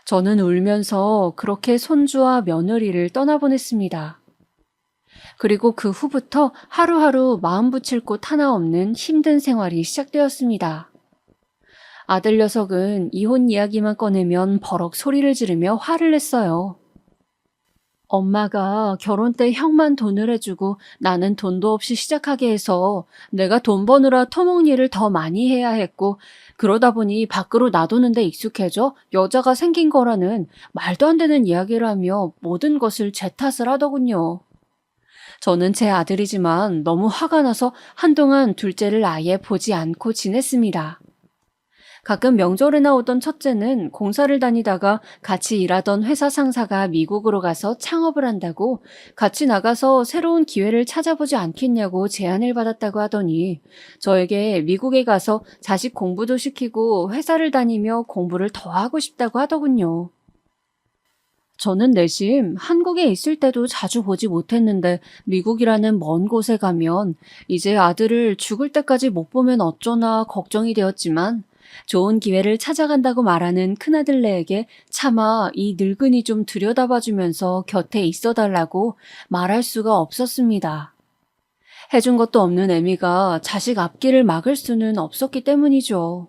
B: 저는 울면서 그렇게 손주와 며느리를 떠나보냈습니다. 그리고 그 후부터 하루하루 마음 붙일 곳 하나 없는 힘든 생활이 시작되었습니다. 아들 녀석은 이혼 이야기만 꺼내면 버럭 소리를 지르며 화를 냈어요. 엄마가 결혼 때 형만 돈을 해주고 나는 돈도 없이 시작하게 해서 내가 돈 버느라 터먹 일을 더 많이 해야 했고 그러다 보니 밖으로 놔두는 데 익숙해져 여자가 생긴 거라는 말도 안 되는 이야기를 하며 모든 것을 제 탓을 하더군요. 저는 제 아들이지만 너무 화가 나서 한동안 둘째를 아예 보지 않고 지냈습니다. 가끔 명절에 나오던 첫째는 공사를 다니다가 같이 일하던 회사 상사가 미국으로 가서 창업을 한다고 같이 나가서 새로운 기회를 찾아보지 않겠냐고 제안을 받았다고 하더니 저에게 미국에 가서 자식 공부도 시키고 회사를 다니며 공부를 더 하고 싶다고 하더군요. 저는 내심 한국에 있을 때도 자주 보지 못했는데 미국이라는 먼 곳에 가면 이제 아들을 죽을 때까지 못 보면 어쩌나 걱정이 되었지만 좋은 기회를 찾아간다고 말하는 큰아들네에게 차마 이 늙은이 좀 들여다봐주면서 곁에 있어달라고 말할 수가 없었습니다. 해준 것도 없는 애미가 자식 앞길을 막을 수는 없었기 때문이죠.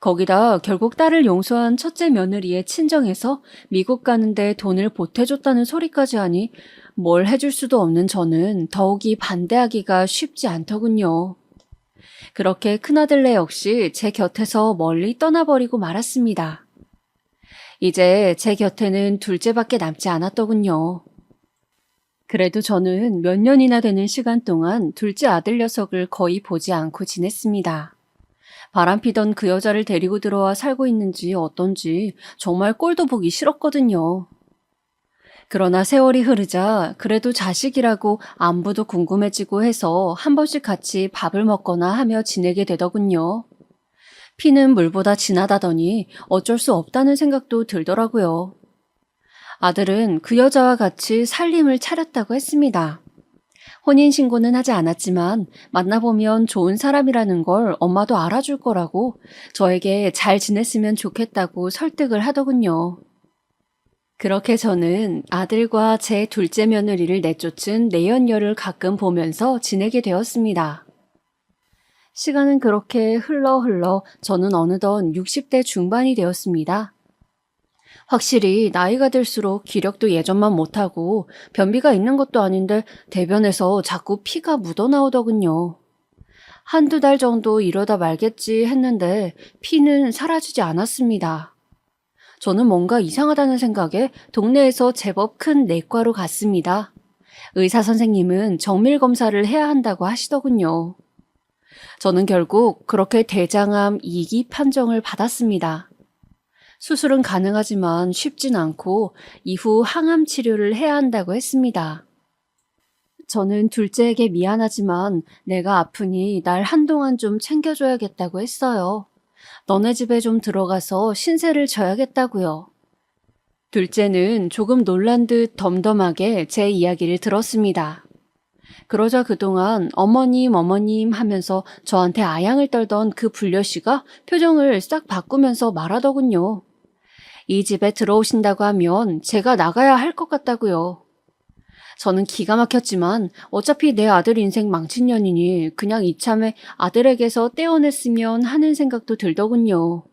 B: 거기다 결국 딸을 용서한 첫째 며느리의 친정에서 미국 가는데 돈을 보태줬다는 소리까지 하니 뭘 해줄 수도 없는 저는 더욱이 반대하기가 쉽지 않더군요. 그렇게 큰아들네 역시 제 곁에서 멀리 떠나버리고 말았습니다. 이제 제 곁에는 둘째밖에 남지 않았더군요. 그래도 저는 몇 년이나 되는 시간 동안 둘째 아들 녀석을 거의 보지 않고 지냈습니다. 바람피던 그 여자를 데리고 들어와 살고 있는지 어떤지 정말 꼴도 보기 싫었거든요. 그러나 세월이 흐르자 그래도 자식이라고 안부도 궁금해지고 해서 한 번씩 같이 밥을 먹거나 하며 지내게 되더군요. 피는 물보다 진하다더니 어쩔 수 없다는 생각도 들더라고요. 아들은 그 여자와 같이 살림을 차렸다고 했습니다. 혼인신고는 하지 않았지만 만나보면 좋은 사람이라는 걸 엄마도 알아줄 거라고 저에게 잘 지냈으면 좋겠다고 설득을 하더군요. 그렇게 저는 아들과 제 둘째 며느리를 내쫓은 내연녀를 가끔 보면서 지내게 되었습니다. 시간은 그렇게 흘러 저는 어느덧 60대 중반이 되었습니다. 확실히 나이가 들수록 기력도 예전만 못하고 변비가 있는 것도 아닌데 대변에서 자꾸 피가 묻어나오더군요. 한두 달 정도 이러다 말겠지 했는데 피는 사라지지 않았습니다. 저는 뭔가 이상하다는 생각에 동네에서 제법 큰 내과로 갔습니다. 의사 선생님은 정밀 검사를 해야 한다고 하시더군요. 저는 결국 그렇게 대장암 2기 판정을 받았습니다. 수술은 가능하지만 쉽진 않고 이후 항암 치료를 해야 한다고 했습니다. 저는 둘째에게 미안하지만 내가 아프니 날 한동안 좀 챙겨줘야겠다고 했어요. 너네 집에 좀 들어가서 신세를 져야겠다고요. 둘째는 조금 놀란 듯 덤덤하게 제 이야기를 들었습니다. 그러자 그동안 어머님 하면서 저한테 아양을 떨던 그 불려씨가 표정을 싹 바꾸면서 말하더군요. 이 집에 들어오신다고 하면 제가 나가야 할 것 같다고요. 저는 기가 막혔지만 어차피 내 아들 인생 망친 년이니 그냥 이참에 아들에게서 떼어냈으면 하는 생각도 들더군요.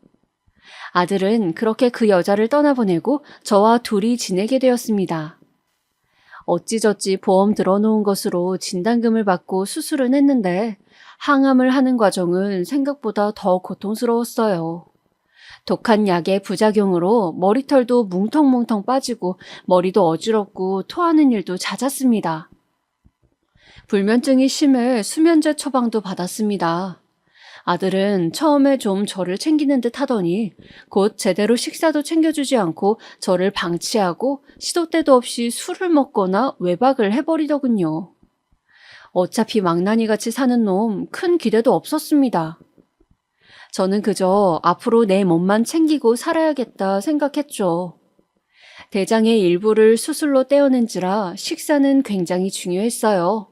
B: 아들은 그렇게 그 여자를 떠나보내고 저와 둘이 지내게 되었습니다. 어찌저찌 보험 들어놓은 것으로 진단금을 받고 수술은 했는데 항암을 하는 과정은 생각보다 더 고통스러웠어요. 독한 약의 부작용으로 머리털도 뭉텅뭉텅 빠지고 머리도 어지럽고 토하는 일도 잦았습니다. 불면증이 심해 수면제 처방도 받았습니다. 아들은 처음에 좀 저를 챙기는 듯 하더니 곧 제대로 식사도 챙겨주지 않고 저를 방치하고 시도 때도 없이 술을 먹거나 외박을 해버리더군요. 어차피 망나니같이 사는 놈 큰 기대도 없었습니다. 저는 그저 앞으로 내 몸만 챙기고 살아야겠다 생각했죠. 대장의 일부를 수술로 떼어낸지라 식사는 굉장히 중요했어요.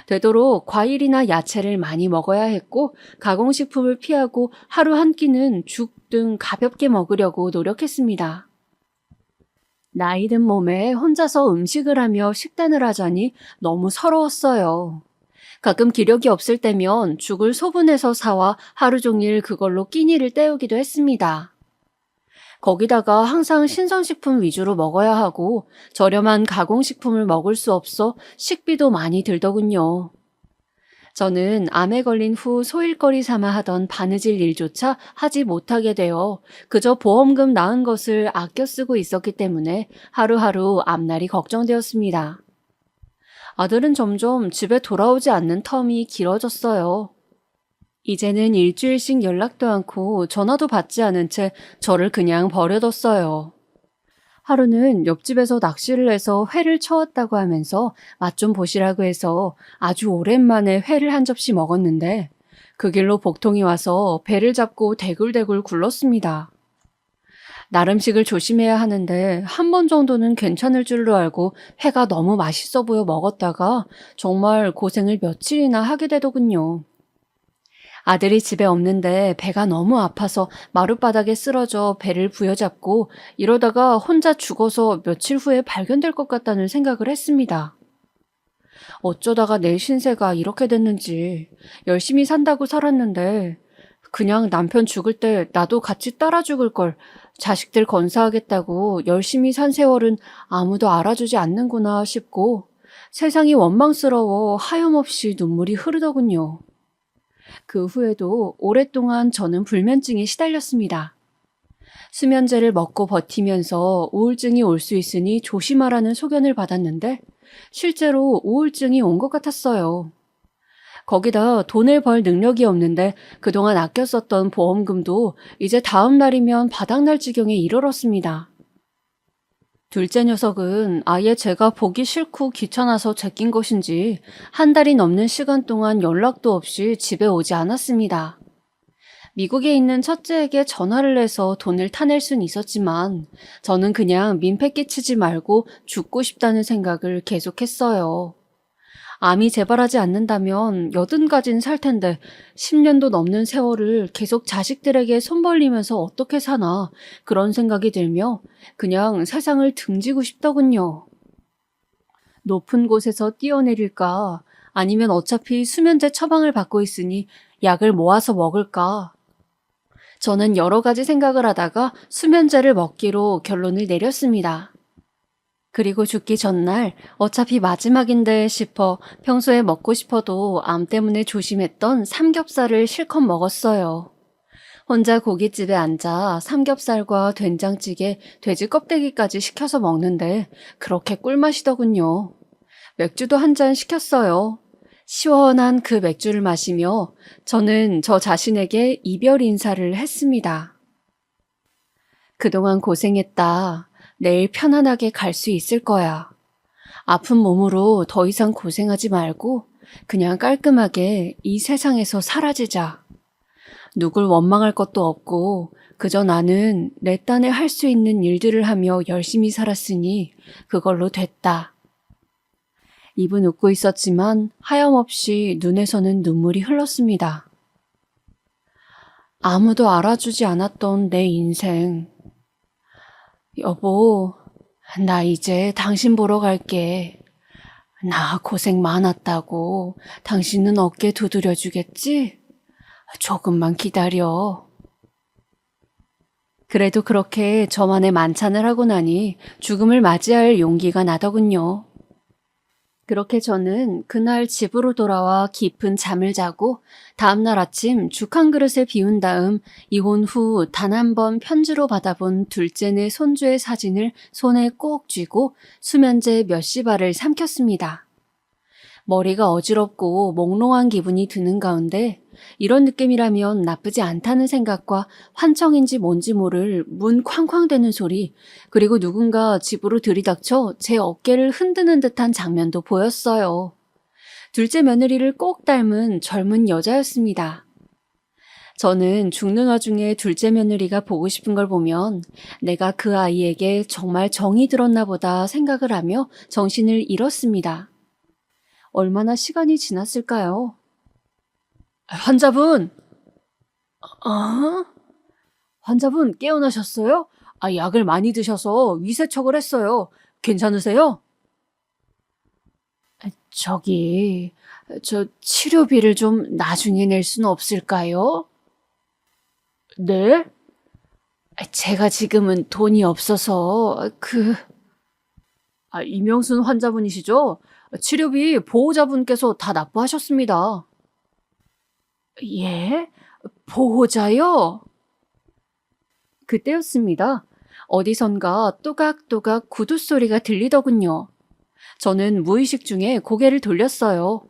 B: 되도록 과일이나 야채를 많이 먹어야 했고 가공식품을 피하고 하루 한 끼는 죽 등 가볍게 먹으려고 노력했습니다. 나이 든 몸에 혼자서 음식을 하며 식단을 하자니 너무 서러웠어요. 가끔 기력이 없을 때면 죽을 소분해서 사와 하루 종일 그걸로 끼니를 때우기도 했습니다. 거기다가 항상 신선식품 위주로 먹어야 하고 저렴한 가공식품을 먹을 수 없어 식비도 많이 들더군요. 저는 암에 걸린 후 소일거리 삼아 하던 바느질 일조차 하지 못하게 되어 그저 보험금 나은 것을 아껴 쓰고 있었기 때문에 하루하루 앞날이 걱정되었습니다. 아들은 점점 집에 돌아오지 않는 텀이 길어졌어요. 이제는 일주일씩 연락도 않고 전화도 받지 않은 채 저를 그냥 버려뒀어요. 하루는 옆집에서 낚시를 해서 회를 쳐왔다고 하면서 맛 좀 보시라고 해서 아주 오랜만에 회를 한 접시 먹었는데 그 길로 복통이 와서 배를 잡고 대굴대굴 굴렀습니다. 나름식을 조심해야 하는데 한 번 정도는 괜찮을 줄로 알고 회가 너무 맛있어 보여 먹었다가 정말 고생을 며칠이나 하게 되더군요. 아들이 집에 없는데 배가 너무 아파서 마룻바닥에 쓰러져 배를 부여잡고 이러다가 혼자 죽어서 며칠 후에 발견될 것 같다는 생각을 했습니다. 어쩌다가 내 신세가 이렇게 됐는지 열심히 산다고 살았는데 그냥 남편 죽을 때 나도 같이 따라 죽을 걸 자식들 건사하겠다고 열심히 산 세월은 아무도 알아주지 않는구나 싶고 세상이 원망스러워 하염없이 눈물이 흐르더군요. 그 후에도 오랫동안 저는 불면증에 시달렸습니다. 수면제를 먹고 버티면서 우울증이 올 수 있으니 조심하라는 소견을 받았는데 실제로 우울증이 온 것 같았어요. 거기다 돈을 벌 능력이 없는데 그동안 아껴 썼던 보험금도 이제 다음 날이면 바닥날 지경에 이르렀습니다. 둘째 녀석은 아예 제가 보기 싫고 귀찮아서 제낀 것인지 한 달이 넘는 시간 동안 연락도 없이 집에 오지 않았습니다. 미국에 있는 첫째에게 전화를 해서 돈을 타낼 순 있었지만 저는 그냥 민폐 끼치지 말고 죽고 싶다는 생각을 계속했어요. 암이 재발하지 않는다면 80까지는 살 텐데 10년도 넘는 세월을 계속 자식들에게 손 벌리면서 어떻게 사나 그런 생각이 들며 그냥 세상을 등지고 싶더군요. 높은 곳에서 뛰어내릴까 아니면 어차피 수면제 처방을 받고 있으니 약을 모아서 먹을까. 저는 여러 가지 생각을 하다가 수면제를 먹기로 결론을 내렸습니다. 그리고 죽기 전날 어차피 마지막인데 싶어 평소에 먹고 싶어도 암 때문에 조심했던 삼겹살을 실컷 먹었어요. 혼자 고깃집에 앉아 삼겹살과 된장찌개, 돼지 껍데기까지 시켜서 먹는데 그렇게 꿀맛이더군요. 맥주도 한 잔 시켰어요. 시원한 그 맥주를 마시며 저는 저 자신에게 이별 인사를 했습니다. 그동안 고생했다. 내일 편안하게 갈 수 있을 거야. 아픈 몸으로 더 이상 고생하지 말고 그냥 깔끔하게 이 세상에서 사라지자. 누굴 원망할 것도 없고 그저 나는 내 딴에 할 수 있는 일들을 하며 열심히 살았으니 그걸로 됐다. 입은 웃고 있었지만 하염없이 눈에서는 눈물이 흘렀습니다. 아무도 알아주지 않았던 내 인생. 여보, 나 이제 당신 보러 갈게. 나 고생 많았다고. 당신은 어깨 두드려주겠지? 조금만 기다려. 그래도 그렇게 저만의 만찬을 하고 나니 죽음을 맞이할 용기가 나더군요. 그렇게 저는 그날 집으로 돌아와 깊은 잠을 자고 다음날 아침 죽 한 그릇을 비운 다음 이혼 후 단 한 번 편지로 받아본 둘째네 손주의 사진을 손에 꼭 쥐고 수면제 몇 시발을 삼켰습니다. 머리가 어지럽고 몽롱한 기분이 드는 가운데 이런 느낌이라면 나쁘지 않다는 생각과 환청인지 뭔지 모를 문 쾅쾅대는 소리, 그리고 누군가 집으로 들이닥쳐 제 어깨를 흔드는 듯한 장면도 보였어요. 둘째 며느리를 꼭 닮은 젊은 여자였습니다. 저는 죽는 와중에 둘째 며느리가 보고 싶은 걸 보면 내가 그 아이에게 정말 정이 들었나 보다 생각을 하며 정신을 잃었습니다. 얼마나 시간이 지났을까요? 환자분! 환자분 깨어나셨어요? 약을 많이 드셔서 위세척을 했어요. 괜찮으세요? 저 치료비를 좀 나중에 낼 수는 없을까요? 네? 제가 지금은 돈이 없어서 이명순 환자분이시죠? 치료비 보호자분께서 다 납부하셨습니다. 예? 보호자요? 그때였습니다. 어디선가 또각또각 구두 소리가 들리더군요. 저는 무의식 중에 고개를 돌렸어요.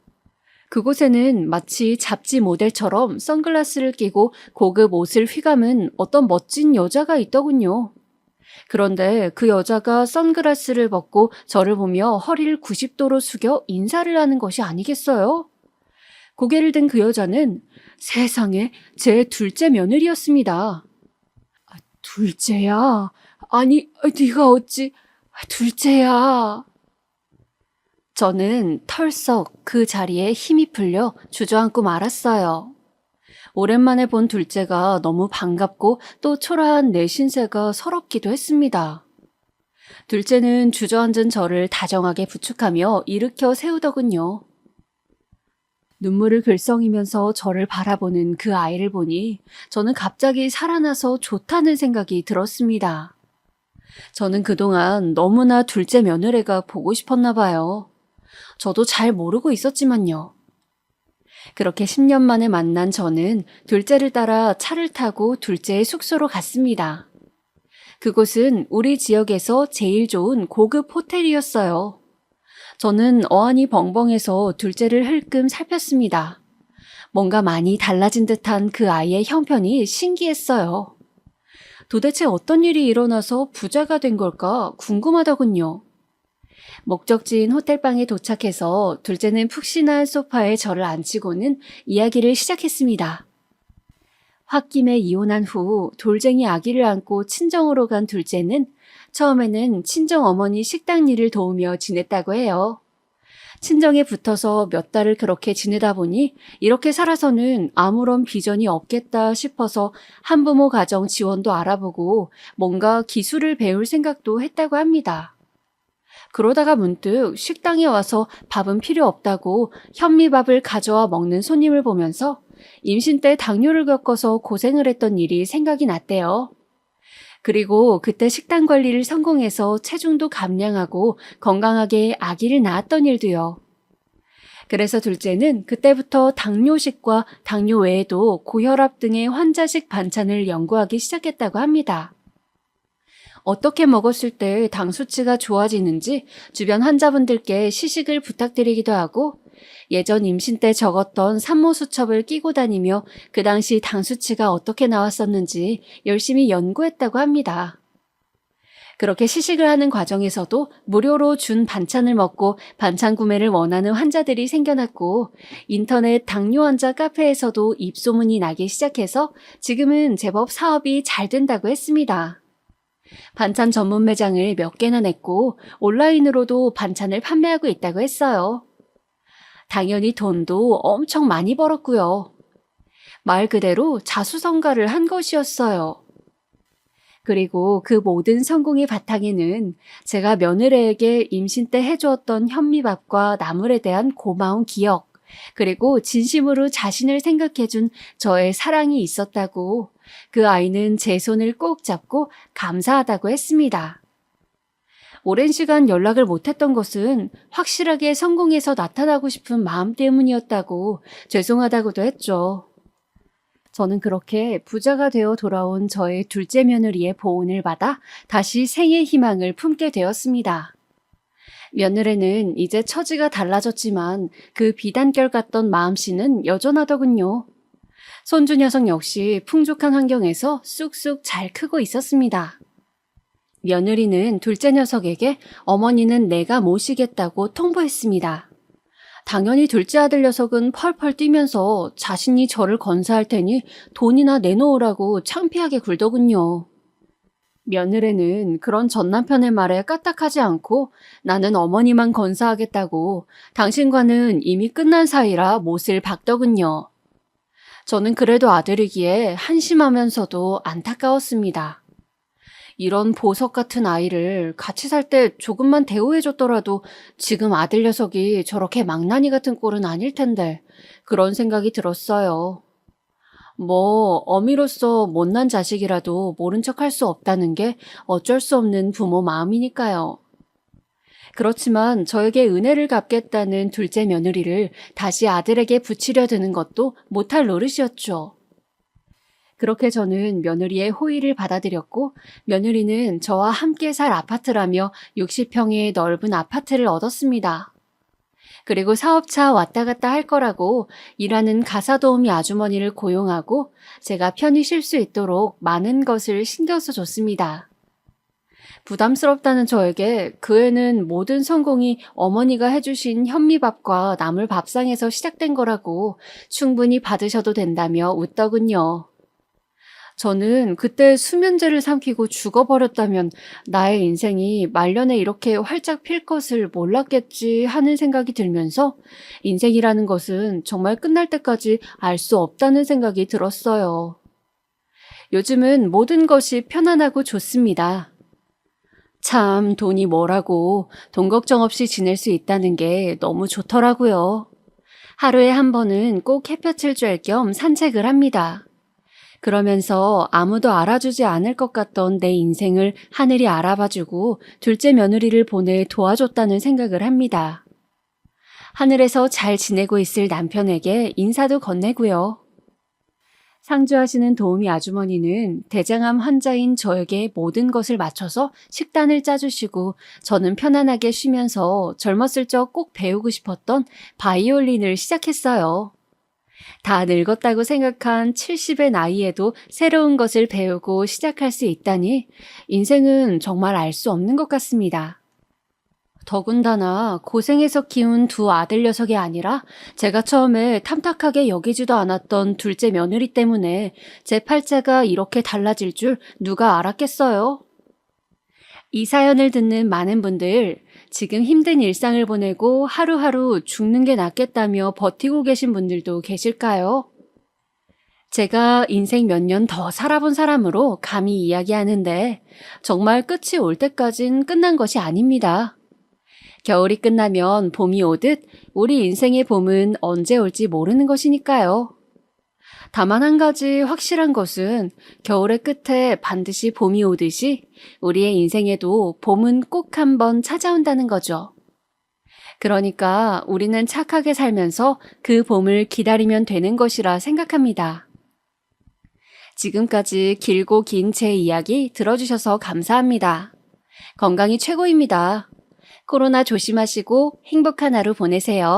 B: 그곳에는 마치 잡지 모델처럼 선글라스를 끼고 고급 옷을 휘감은 어떤 멋진 여자가 있더군요. 그런데 그 여자가 선글라스를 벗고 저를 보며 허리를 90도로 숙여 인사를 하는 것이 아니겠어요? 고개를 든 그 여자는 세상에 제 둘째 며느리였습니다. 둘째야? 아니, 네가 어찌 둘째야? 저는 털썩 그 자리에 힘이 풀려 주저앉고 말았어요. 오랜만에 본 둘째가 너무 반갑고 또 초라한 내 신세가 서럽기도 했습니다. 둘째는 주저앉은 저를 다정하게 부축하며 일으켜 세우더군요. 눈물을 글썽이면서 저를 바라보는 그 아이를 보니 저는 갑자기 살아나서 좋다는 생각이 들었습니다. 저는 그동안 너무나 둘째 며느리가 보고 싶었나 봐요. 저도 잘 모르고 있었지만요. 그렇게 10년 만에 만난 저는 둘째를 따라 차를 타고 둘째의 숙소로 갔습니다. 그곳은 우리 지역에서 제일 좋은 고급 호텔이었어요. 저는 어안이 벙벙해서 둘째를 흘끔 살폈습니다. 뭔가 많이 달라진 듯한 그 아이의 형편이 신기했어요. 도대체 어떤 일이 일어나서 부자가 된 걸까 궁금하더군요. 목적지인 호텔방에 도착해서 둘째는 푹신한 소파에 저를 앉히고는 이야기를 시작했습니다. 홧김에 이혼한 후 돌쟁이 아기를 안고 친정으로 간 둘째는 처음에는 친정 어머니 식당 일을 도우며 지냈다고 해요. 친정에 붙어서 몇 달을 그렇게 지내다 보니 이렇게 살아서는 아무런 비전이 없겠다 싶어서 한부모 가정 지원도 알아보고 뭔가 기술을 배울 생각도 했다고 합니다. 그러다가 문득 식당에 와서 밥은 필요 없다고 현미밥을 가져와 먹는 손님을 보면서 임신 때 당뇨를 겪어서 고생을 했던 일이 생각이 났대요. 그리고 그때 식단 관리를 성공해서 체중도 감량하고 건강하게 아기를 낳았던 일도요. 그래서 둘째는 그때부터 당뇨식과 당뇨 외에도 고혈압 등의 환자식 반찬을 연구하기 시작했다고 합니다. 어떻게 먹었을 때 당 수치가 좋아지는지 주변 환자분들께 시식을 부탁드리기도 하고 예전 임신 때 적었던 산모 수첩을 끼고 다니며 그 당시 당 수치가 어떻게 나왔었는지 열심히 연구했다고 합니다. 그렇게 시식을 하는 과정에서도 무료로 준 반찬을 먹고 반찬 구매를 원하는 환자들이 생겨났고 인터넷 당뇨 환자 카페에서도 입소문이 나기 시작해서 지금은 제법 사업이 잘 된다고 했습니다. 반찬 전문 매장을 몇 개나 냈고 온라인으로도 반찬을 판매하고 있다고 했어요. 당연히 돈도 엄청 많이 벌었고요. 말 그대로 자수성가를 한 것이었어요. 그리고 그 모든 성공의 바탕에는 제가 며느리에게 임신 때 해주었던 현미밥과 나물에 대한 고마운 기억, 그리고 진심으로 자신을 생각해준 저의 사랑이 있었다고 그 아이는 제 손을 꼭 잡고 감사하다고 했습니다. 오랜 시간 연락을 못했던 것은 확실하게 성공해서 나타나고 싶은 마음 때문이었다고 죄송하다고도 했죠. 저는 그렇게 부자가 되어 돌아온 저의 둘째 며느리의 보온을 받아 다시 생의 희망을 품게 되었습니다. 며느리는 이제 처지가 달라졌지만 그 비단결 같던 마음씨는 여전하더군요. 손주 녀석 역시 풍족한 환경에서 쑥쑥 잘 크고 있었습니다. 며느리는 둘째 녀석에게 어머니는 내가 모시겠다고 통보했습니다. 당연히 둘째 아들 녀석은 펄펄 뛰면서 자신이 저를 건사할 테니 돈이나 내놓으라고 창피하게 굴더군요. 며느리는 그런 전 남편의 말에 까딱하지 않고 나는 어머니만 건사하겠다고 당신과는 이미 끝난 사이라 못을 박더군요. 저는 그래도 아들이기에 한심하면서도 안타까웠습니다. 이런 보석 같은 아이를 같이 살 때 조금만 대우해줬더라도 지금 아들 녀석이 저렇게 망나니 같은 꼴은 아닐 텐데 그런 생각이 들었어요. 뭐 어미로서 못난 자식이라도 모른 척할 수 없다는 게 어쩔 수 없는 부모 마음이니까요. 그렇지만 저에게 은혜를 갚겠다는 둘째 며느리를 다시 아들에게 붙이려 드는 것도 못할 노릇이었죠. 그렇게 저는 며느리의 호의를 받아들였고 며느리는 저와 함께 살 아파트라며 60평의 넓은 아파트를 얻었습니다. 그리고 사업차 왔다 갔다 할 거라고 일하는 가사도우미 아주머니를 고용하고 제가 편히 쉴 수 있도록 많은 것을 신경 써줬습니다. 부담스럽다는 저에게 그 애는 모든 성공이 어머니가 해주신 현미밥과 나물 밥상에서 시작된 거라고 충분히 받으셔도 된다며 웃더군요. 저는 그때 수면제를 삼키고 죽어버렸다면 나의 인생이 말년에 이렇게 활짝 필 것을 몰랐겠지 하는 생각이 들면서 인생이라는 것은 정말 끝날 때까지 알 수 없다는 생각이 들었어요. 요즘은 모든 것이 편안하고 좋습니다. 참 돈이 뭐라고 돈 걱정 없이 지낼 수 있다는 게 너무 좋더라고요. 하루에 한 번은 꼭 햇볕을 쬐 겸 산책을 합니다. 그러면서 아무도 알아주지 않을 것 같던 내 인생을 하늘이 알아봐주고 둘째 며느리를 보내 도와줬다는 생각을 합니다. 하늘에서 잘 지내고 있을 남편에게 인사도 건네고요. 상주하시는 도우미 아주머니는 대장암 환자인 저에게 모든 것을 맞춰서 식단을 짜주시고 저는 편안하게 쉬면서 젊었을 적 꼭 배우고 싶었던 바이올린을 시작했어요. 다 늙었다고 생각한 70의 나이에도 새로운 것을 배우고 시작할 수 있다니 인생은 정말 알 수 없는 것 같습니다. 더군다나 고생해서 키운 두 아들 녀석이 아니라 제가 처음에 탐탁하게 여기지도 않았던 둘째 며느리 때문에 제 팔자가 이렇게 달라질 줄 누가 알았겠어요? 이 사연을 듣는 많은 분들, 지금 힘든 일상을 보내고 하루하루 죽는 게 낫겠다며 버티고 계신 분들도 계실까요? 제가 인생 몇 년 더 살아본 사람으로 감히 이야기하는데 정말 끝이 올 때까진 끝난 것이 아닙니다. 겨울이 끝나면 봄이 오듯 우리 인생의 봄은 언제 올지 모르는 것이니까요. 다만 한 가지 확실한 것은 겨울의 끝에 반드시 봄이 오듯이 우리의 인생에도 봄은 꼭 한번 찾아온다는 거죠. 그러니까 우리는 착하게 살면서 그 봄을 기다리면 되는 것이라 생각합니다. 지금까지 길고 긴 제 이야기 들어주셔서 감사합니다. 건강이 최고입니다. 코로나 조심하시고 행복한 하루 보내세요.